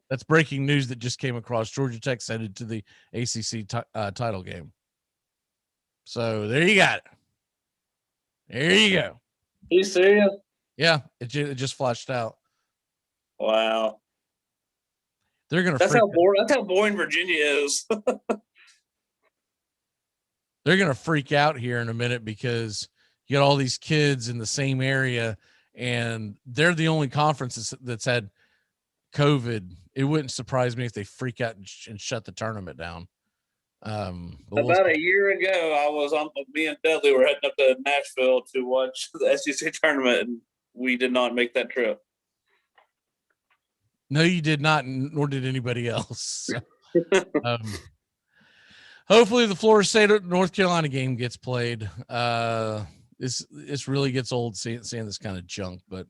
That's breaking news that just came across. Georgia Tech's headed to the ACC title game. So there you got it. There you go. Are you serious? Yeah, it just flashed out. Wow. They're gonna. That's how boring Virginia is. They're gonna freak out here in a minute because you got all these kids in the same area, and they're the only conference that's had COVID. It wouldn't surprise me if they freak out and shut the tournament down. About a year ago, me and Dudley were heading up to Nashville to watch the SEC tournament, and we did not make that trip. No, you did not, nor did anybody else. Hopefully the Florida State North Carolina game gets played. This really gets old seeing this kind of junk, but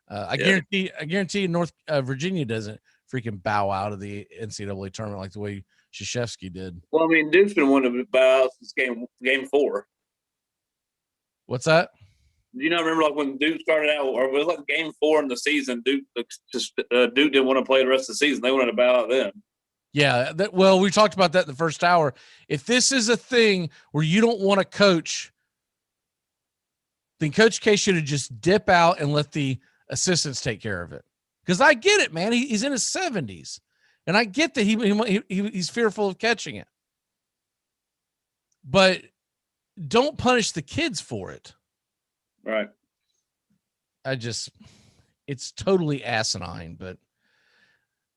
I guarantee North Virginia doesn't freaking bow out of the NCAA tournament like the way Krzyzewski did. Well, I mean, Duke's been wanting to bow out since game 4. What's that? Do you not remember like when Duke started out, or it was like game 4 in the season? Duke didn't want to play the rest of the season. They wanted to bow out then. Yeah. Well, we talked about that in the first hour. If this is a thing where you don't want to coach, then Coach K should have just dip out and let the assistants take care of it. Because I get it, man. He's in his 70s. And I get that he's fearful of catching it. But don't punish the kids for it. Right. It's totally asinine, but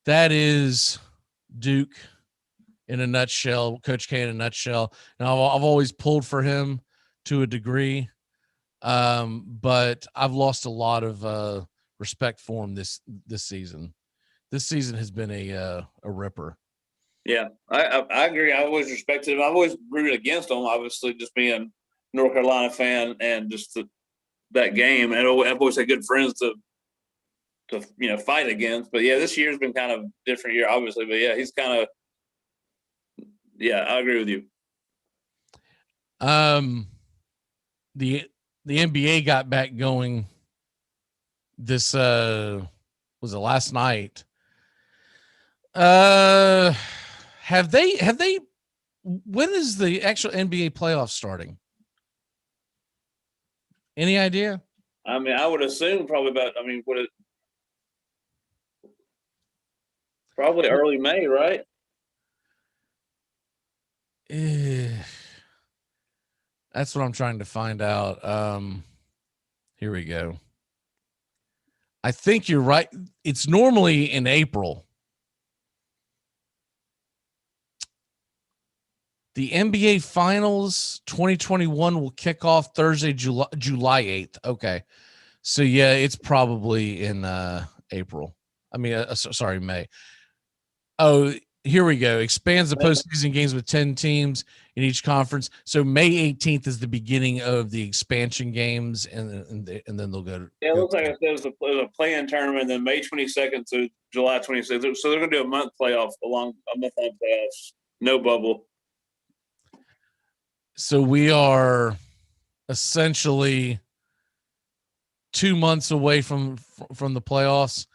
that is Duke in a nutshell, Coach K in a nutshell. Now, I've always pulled for him to a degree, but I've lost a lot of respect for him this season. This season has been a ripper. Yeah, I agree. I always respected him. I've always rooted against him, obviously, just being a North Carolina fan and just that game. And I've always had good friends to fight against. But yeah, this year's been kind of a different year, obviously. But yeah, he's kind of I agree with you. The NBA got back going. This was it last night. Have they when is the actual NBA playoff starting? Any idea? I mean, I would assume probably probably early May, right? That's what I'm trying to find out. Here we go. I think you're right. It's normally in April. The NBA Finals 2021 will kick off Thursday, July 8th. Okay. So, yeah, it's probably in April. I mean, sorry, May. Oh, here we go. Expands the postseason games with 10 teams in each conference. So May 18th is the beginning of the expansion games, and then they'll go. Yeah, it looks like there's a play-in tournament, then May 22nd to July 26th. So they're going to do a month playoff, a month-long playoffs, no bubble. So we are essentially 2 months away from the playoffs.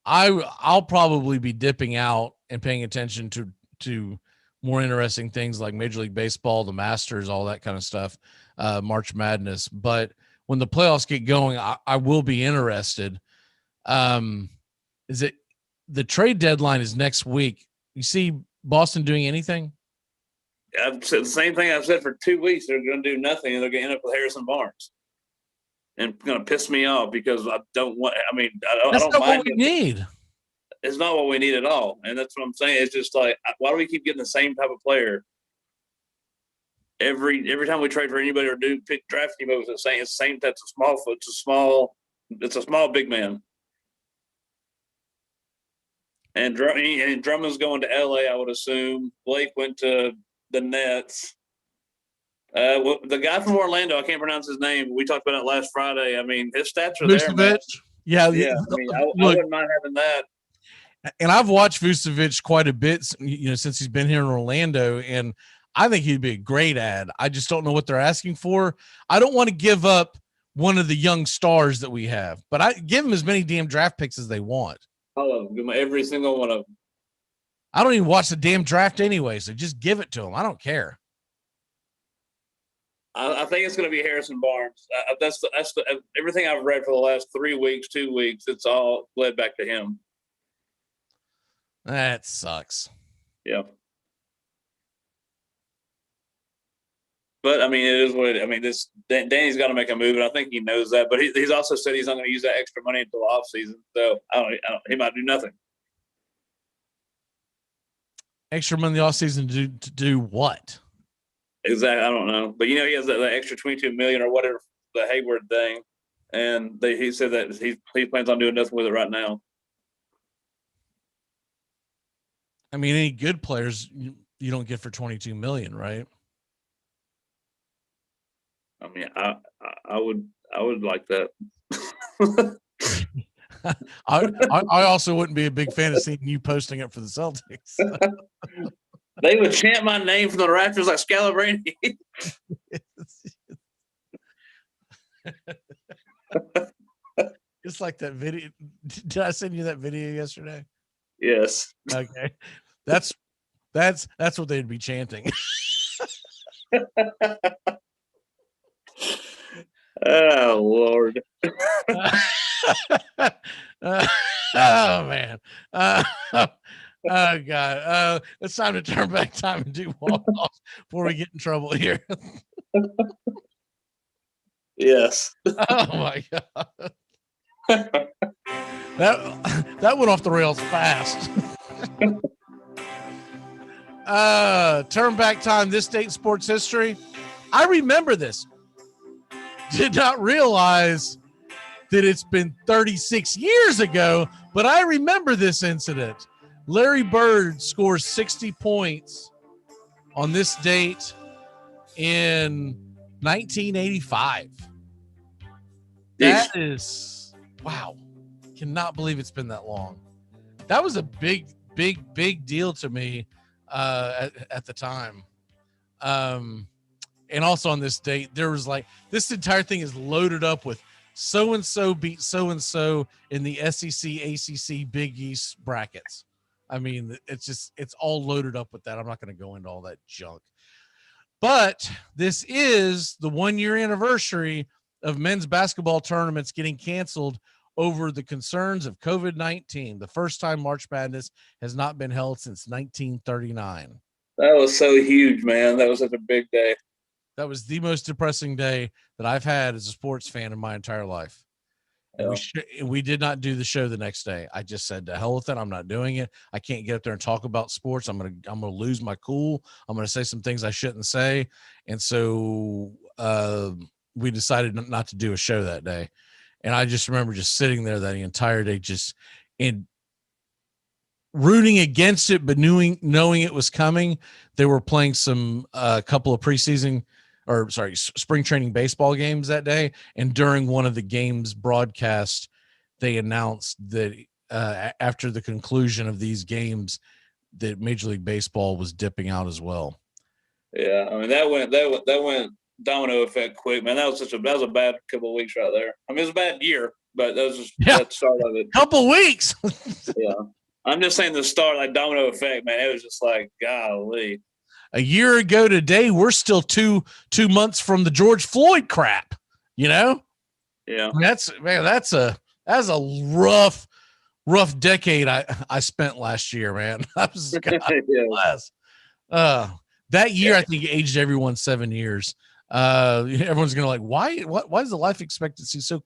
I'll probably be dipping out and paying attention to more interesting things like Major League Baseball, the Masters, all that kind of stuff, March Madness. But when the playoffs get going, I will be interested. Is it the trade deadline is next week? You see Boston doing anything? I've said the same thing I've said for 2 weeks. They're going to do nothing, and they're going to end up with Harrison Barnes. And it's going to piss me off because I don't want – I mean, That's I don't not mind what we need. It's not what we need at all. And that's what I'm saying. It's just like, why do we keep getting the same type of player? Every time we trade for anybody or do pick draft anybody, it's the same. That's a small foot. It's a small big man. And Drummond's going to LA, I would assume. Blake went to the Nets. The guy from Orlando, I can't pronounce his name, but we talked about it last Friday. I mean, his stats are there, man. Yeah. I mean, I wouldn't mind having that. And I've watched Vucevic quite a bit, since he's been here in Orlando, and I think he'd be a great ad. I just don't know what they're asking for. I don't want to give up one of the young stars that we have, but I give them as many damn draft picks as they want. All of them, every single one of them. I don't even watch the damn draft anyway, so just give it to them. I don't care. I think it's going to be Harrison Barnes. That's everything I've read for the last 3 weeks, 2 weeks. It's all led back to him. That sucks. Yeah. But I mean, it is what Danny's got to make a move, and I think he knows that. But he's also said he's not going to use that extra money until off season. So he might do nothing. Extra money in the off season to do what? Exactly, I don't know. But he has that extra $22 million or whatever, the Hayward thing, and he said that he plans on doing nothing with it right now. I mean, any good players you don't get for $22 million, right? I mean, I would like that. I also wouldn't be a big fan of seeing you posting up for the Celtics. They would chant my name from the rafters like Scalabrine. It's like that video. Did I send you that video yesterday? Yes. Okay. That's what they'd be chanting. Oh Lord. Oh man. Oh God. It's time to turn back time and do walk-offs before we get in trouble here. Yes. Oh my God. That went off the rails fast. Turn back time, this date in sports history. I remember this. Did not realize that it's been 36 years ago, but I remember this incident. Larry Bird scores 60 points on this date in 1985. That is, wow. Cannot believe it's been that long. That was a big deal to me at the time. And also on this date, there was like, this entire thing is loaded up with so-and-so beat so-and-so in the SEC, ACC, Big East brackets. I mean, it's all loaded up with that. I'm not going to go into all that junk. But this is the 1-year anniversary of men's basketball tournaments getting canceled over the concerns of COVID-19. The first time March Madness has not been held since 1939. That was so huge, man. That was such a big day. That was the most depressing day that I've had as a sports fan in my entire life. And we did not do the show the next day. I just said, to hell with it. I'm not doing it. I can't get up there and talk about sports. I'm gonna lose my cool. I'm gonna say some things I shouldn't say. And so we decided not to do a show that day. And I just remember just sitting there that entire day, just in rooting against it, but knowing it was coming. They were playing some couple of spring training baseball games that day. And during one of the games broadcast, they announced that after the conclusion of these games, that Major League Baseball was dipping out as well. Yeah, I mean that went domino effect quick, man. That was a bad couple of weeks right there. I mean, it was a bad year, but that was just the start of it. Couple weeks. Yeah, I'm just saying the start, like domino effect, man. It was just like, golly. A year ago today, we're still two months from the George Floyd crap. You know? Yeah. I mean, that's a rough decade I spent last year, man. That was bless. That year, I think aged everyone 7 years. Everyone's gonna why is the life expectancy so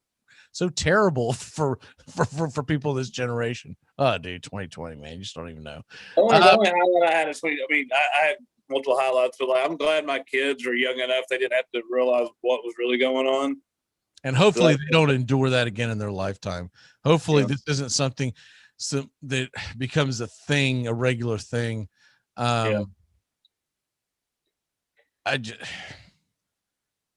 terrible for people of this generation? Oh, dude, 2020, man, you just don't even know. The only highlight I had is I mean, I had multiple highlights, but I'm glad my kids are young enough they didn't have to realize what was really going on. And hopefully they don't endure that again in their lifetime. Hopefully this isn't something that becomes a regular thing. And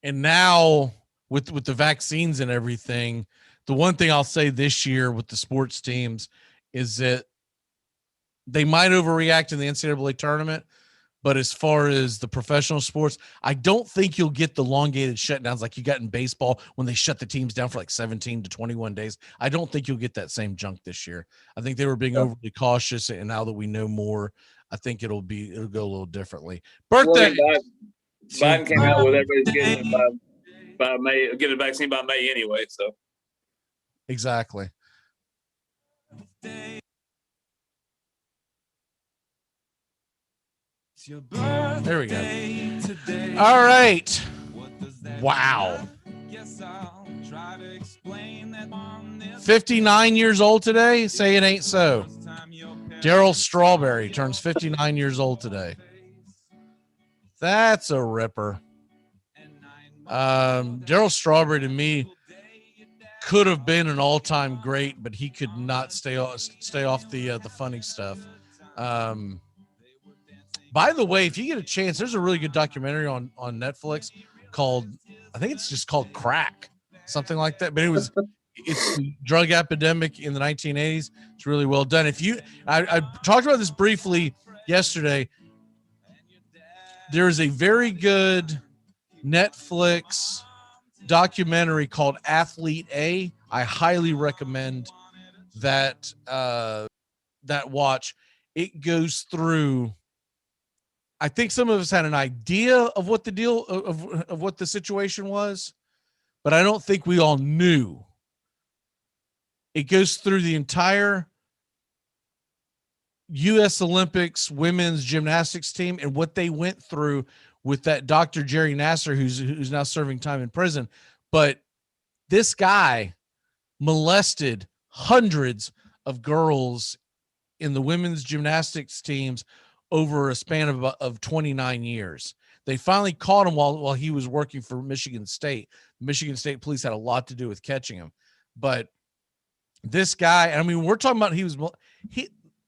now with the vaccines and everything, the one thing I'll say this year with the sports teams is that they might overreact in the NCAA tournament, but as far as the professional sports, I don't think you'll get the elongated shutdowns like you got in baseball when they shut the teams down for like 17 to 21 days. I don't think you'll get that same junk this year. I think they were being overly cautious, and now that we know more, I think it'll go a little differently. Birthday. Biden came out with everybody's getting it by May, getting a vaccine by May anyway. So exactly. There we go. All right. Wow. 59 years old today. Say it ain't so. Darryl Strawberry turns 59 years old today. That's a ripper. Darryl Strawberry to me could have been an all-time great, but he could not stay off the funny stuff. By the way, if you get a chance, there's a really good documentary on Netflix called, I think it's just called Crack, something like that. But it's the drug epidemic in the 1980s. It's really well done. I talked about this briefly yesterday. There is a very good Netflix documentary called Athlete A. I highly recommend that watch. It goes through, I think some of us had an idea of what the deal of what the situation was, but I don't think we all knew. It goes through the entire U.S. Olympics women's gymnastics team and what they went through with that Dr. Jerry Nasser, who's now serving time in prison. But this guy molested hundreds of girls in the women's gymnastics teams over a span of 29 years. They finally caught him while he was working for Michigan State. Michigan State police had a lot to do with catching him. But this guy, I mean, we're talking about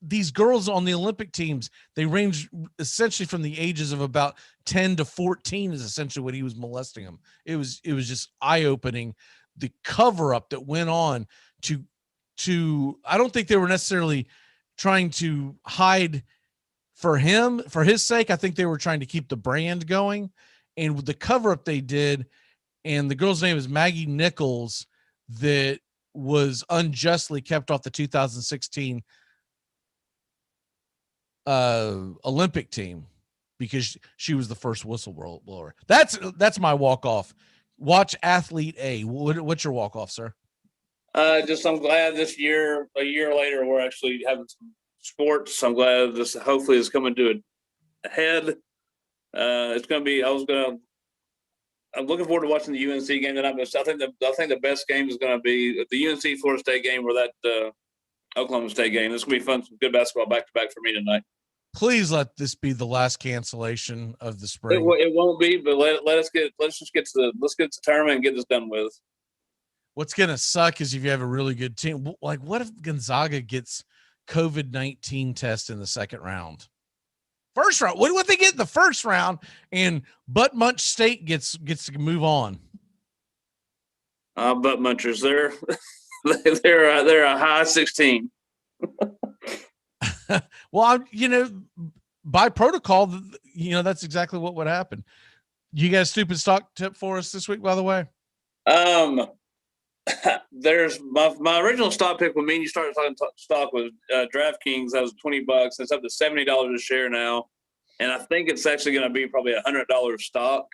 these girls on the Olympic teams, they range essentially from the ages of about 10 to 14 is essentially what he was molesting them. It was just eye-opening, the cover-up that went on to I don't think they were necessarily trying to hide for his sake. I think they were trying to keep the brand going. And with the cover-up they did, and the girl's name is Maggie Nichols, that was unjustly kept off the 2016 Olympic team because she was the first whistleblower. That's my walk-off. Watch Athlete A. What's your walk-off, sir? Just I'm glad this year, a year later, we're actually having some sports. I'm glad this hopefully is coming to a head. It's going to be. I'm looking forward to watching the UNC game tonight. But I think the best game is going to be the UNC Florida State game or that Oklahoma State game. This is going to be fun. Some good basketball back to back for me tonight. Please let this be the last cancellation of the spring. It won't be, but let's get to the tournament and get this done with. What's going to suck is if you have a really good team. Like, what if Gonzaga gets COVID-19 test in the second round? First round. What they get in the first round, and Butt Munch State gets to move on? Butt Munchers, they're a high 16. Well, by protocol, that's exactly what would happen. You got a stupid stock tip for us this week, by the way? There's my original stock pick when me and you started talking stock was DraftKings. That was $20. It's up to $70 a share now, and I think it's actually going to be probably $100 stock.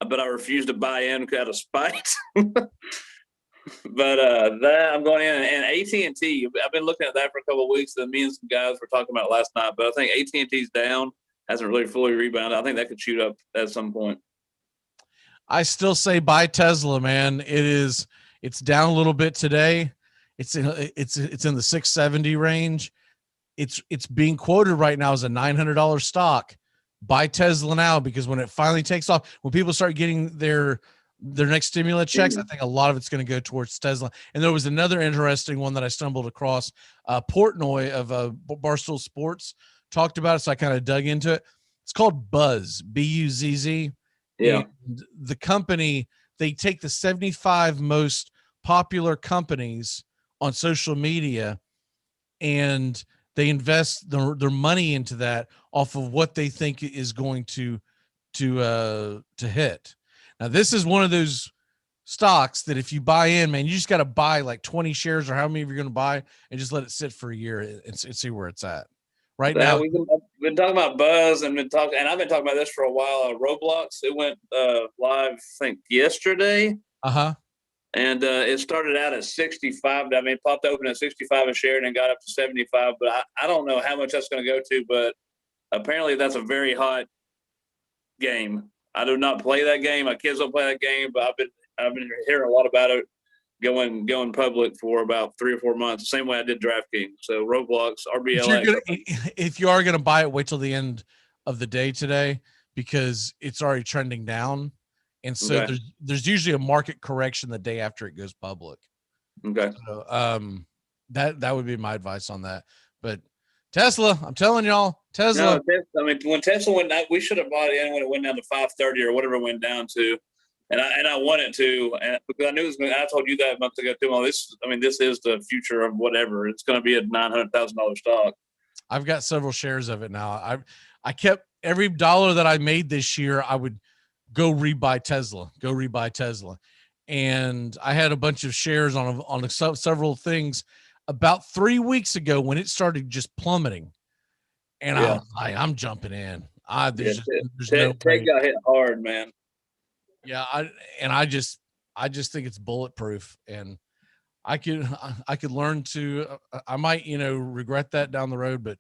But I refuse to buy in out of spite. But that I'm going in, and AT&T. I've been looking at that for a couple of weeks. That me and some guys were talking about last night. But I think AT&T's down, hasn't really fully rebounded. I think that could shoot up at some point. I still say buy Tesla, man. It's down a little bit today. It's in the 670 range. It's being quoted right now as a $900 stock. Buy Tesla now, because when it finally takes off, when people start getting their next stimulus checks, I think a lot of it's going to go towards Tesla. And there was another interesting one that I stumbled across. Portnoy of Barstool Sports talked about it, so I kind of dug into it. It's called Buzz, B-U-Z-Z. Yeah. And the company, they take the 75 most popular companies on social media, and they invest their money into that off of what they think is going to hit. Now, this is one of those stocks that if you buy in, man, you just got to buy like 20 shares or how many you're going to buy and just let it sit for a year and see where it's at. Right now, we've been talking about Buzz and I've been talking about this for a while. Roblox, it went live, I think, yesterday. And it started out at 65. I mean, it popped open at 65 a share and then got up to 75. But I don't know how much that's going to go to. But apparently, that's a very hot game. I do not play that game. My kids don't play that game. But I've been hearing a lot about it going public for about 3 or 4 months. The same way I did DraftKings. So Roblox, RBLX. If you are going to buy it, wait till the end of the day today, because it's already trending down. And so there's usually a market correction the day after it goes public. Okay. So, that would be my advice on that. But Tesla, I'm telling y'all, Tesla. No, I mean, when Tesla went down, we should have bought it in when it went down to 530 or whatever it went down to. And I wanted to, and because I knew it was going to, I told you that months ago too. Well, this is the future of whatever. It's going to be a $900,000 stock. I've got several shares of it now. I kept every dollar that I made this year, I would go rebuy Tesla. And I had a bunch of shares on several things about 3 weeks ago when it started just plummeting. And I was like, I'm jumping in. There's no Tech got hit hard, man. Yeah, I just think it's bulletproof, and I could learn to. I might regret that down the road, but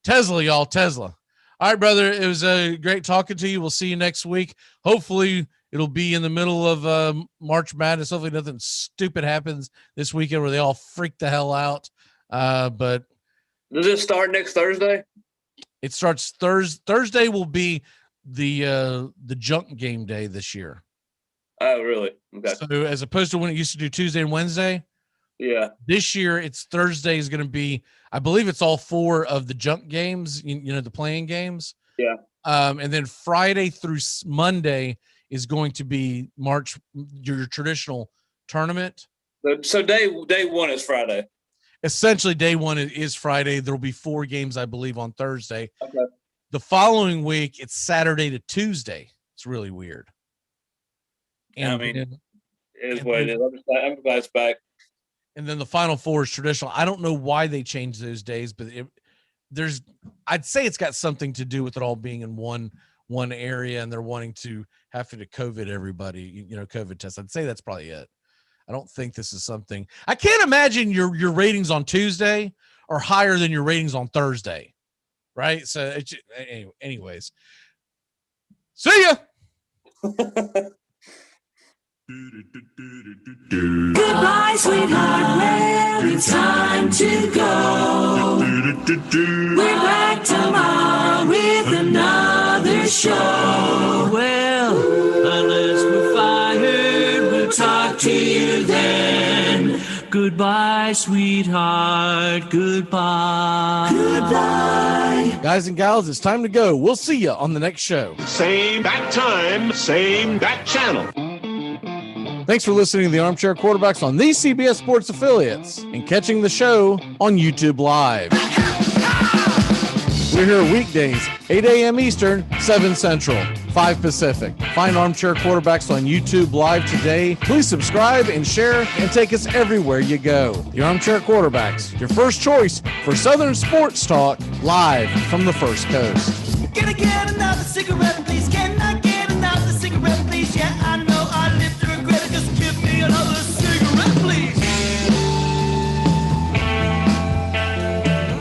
Tesla, y'all. Tesla. All right, brother. It was great talking to you. We'll see you next week. Hopefully, it'll be in the middle of March Madness. Hopefully, nothing stupid happens this weekend where they all freak the hell out. But does it start next Thursday? It starts Thursday. Will be the junk game day this year. Oh, really? Okay. So as opposed to when it used to do Tuesday and Wednesday. Yeah. This year, it's Thursday is going to be, I believe it's all 4 of the junk games, the playing games. Yeah. And then Friday through Monday is going to be your traditional tournament. So day one is Friday. Essentially, day one is Friday. There will be 4 games, I believe, on Thursday. Okay. The following week, it's Saturday to Tuesday. It's really weird. And it is what it is. I'm glad it's back. And then the Final Four is traditional. I don't know why they changed those days, but I'd say it's got something to do with it all being in one area, and they're wanting to have to COVID everybody, COVID test. I'd say that's probably it. I don't think this is something. I can't imagine your ratings on Tuesday are higher than your ratings on Thursday, right? So, anyways, see ya. Goodbye, sweetheart. Well, it's time to go. We're back tomorrow with another show. Well, unless we're fired, we'll talk to you then. Goodbye, sweetheart. Goodbye. Goodbye. Guys and gals, it's time to go. We'll see you on the next show. Same bat time, same bat channel. Thanks for listening to the Armchair Quarterbacks on these CBS Sports affiliates and catching the show on YouTube Live. We're here weekdays, 8 a.m. Eastern, 7 Central, 5 Pacific. Find Armchair Quarterbacks on YouTube Live today. Please subscribe and share and take us everywhere you go. The Armchair Quarterbacks, your first choice for Southern sports talk, live from the First Coast. Gonna get another cigarette, please. Can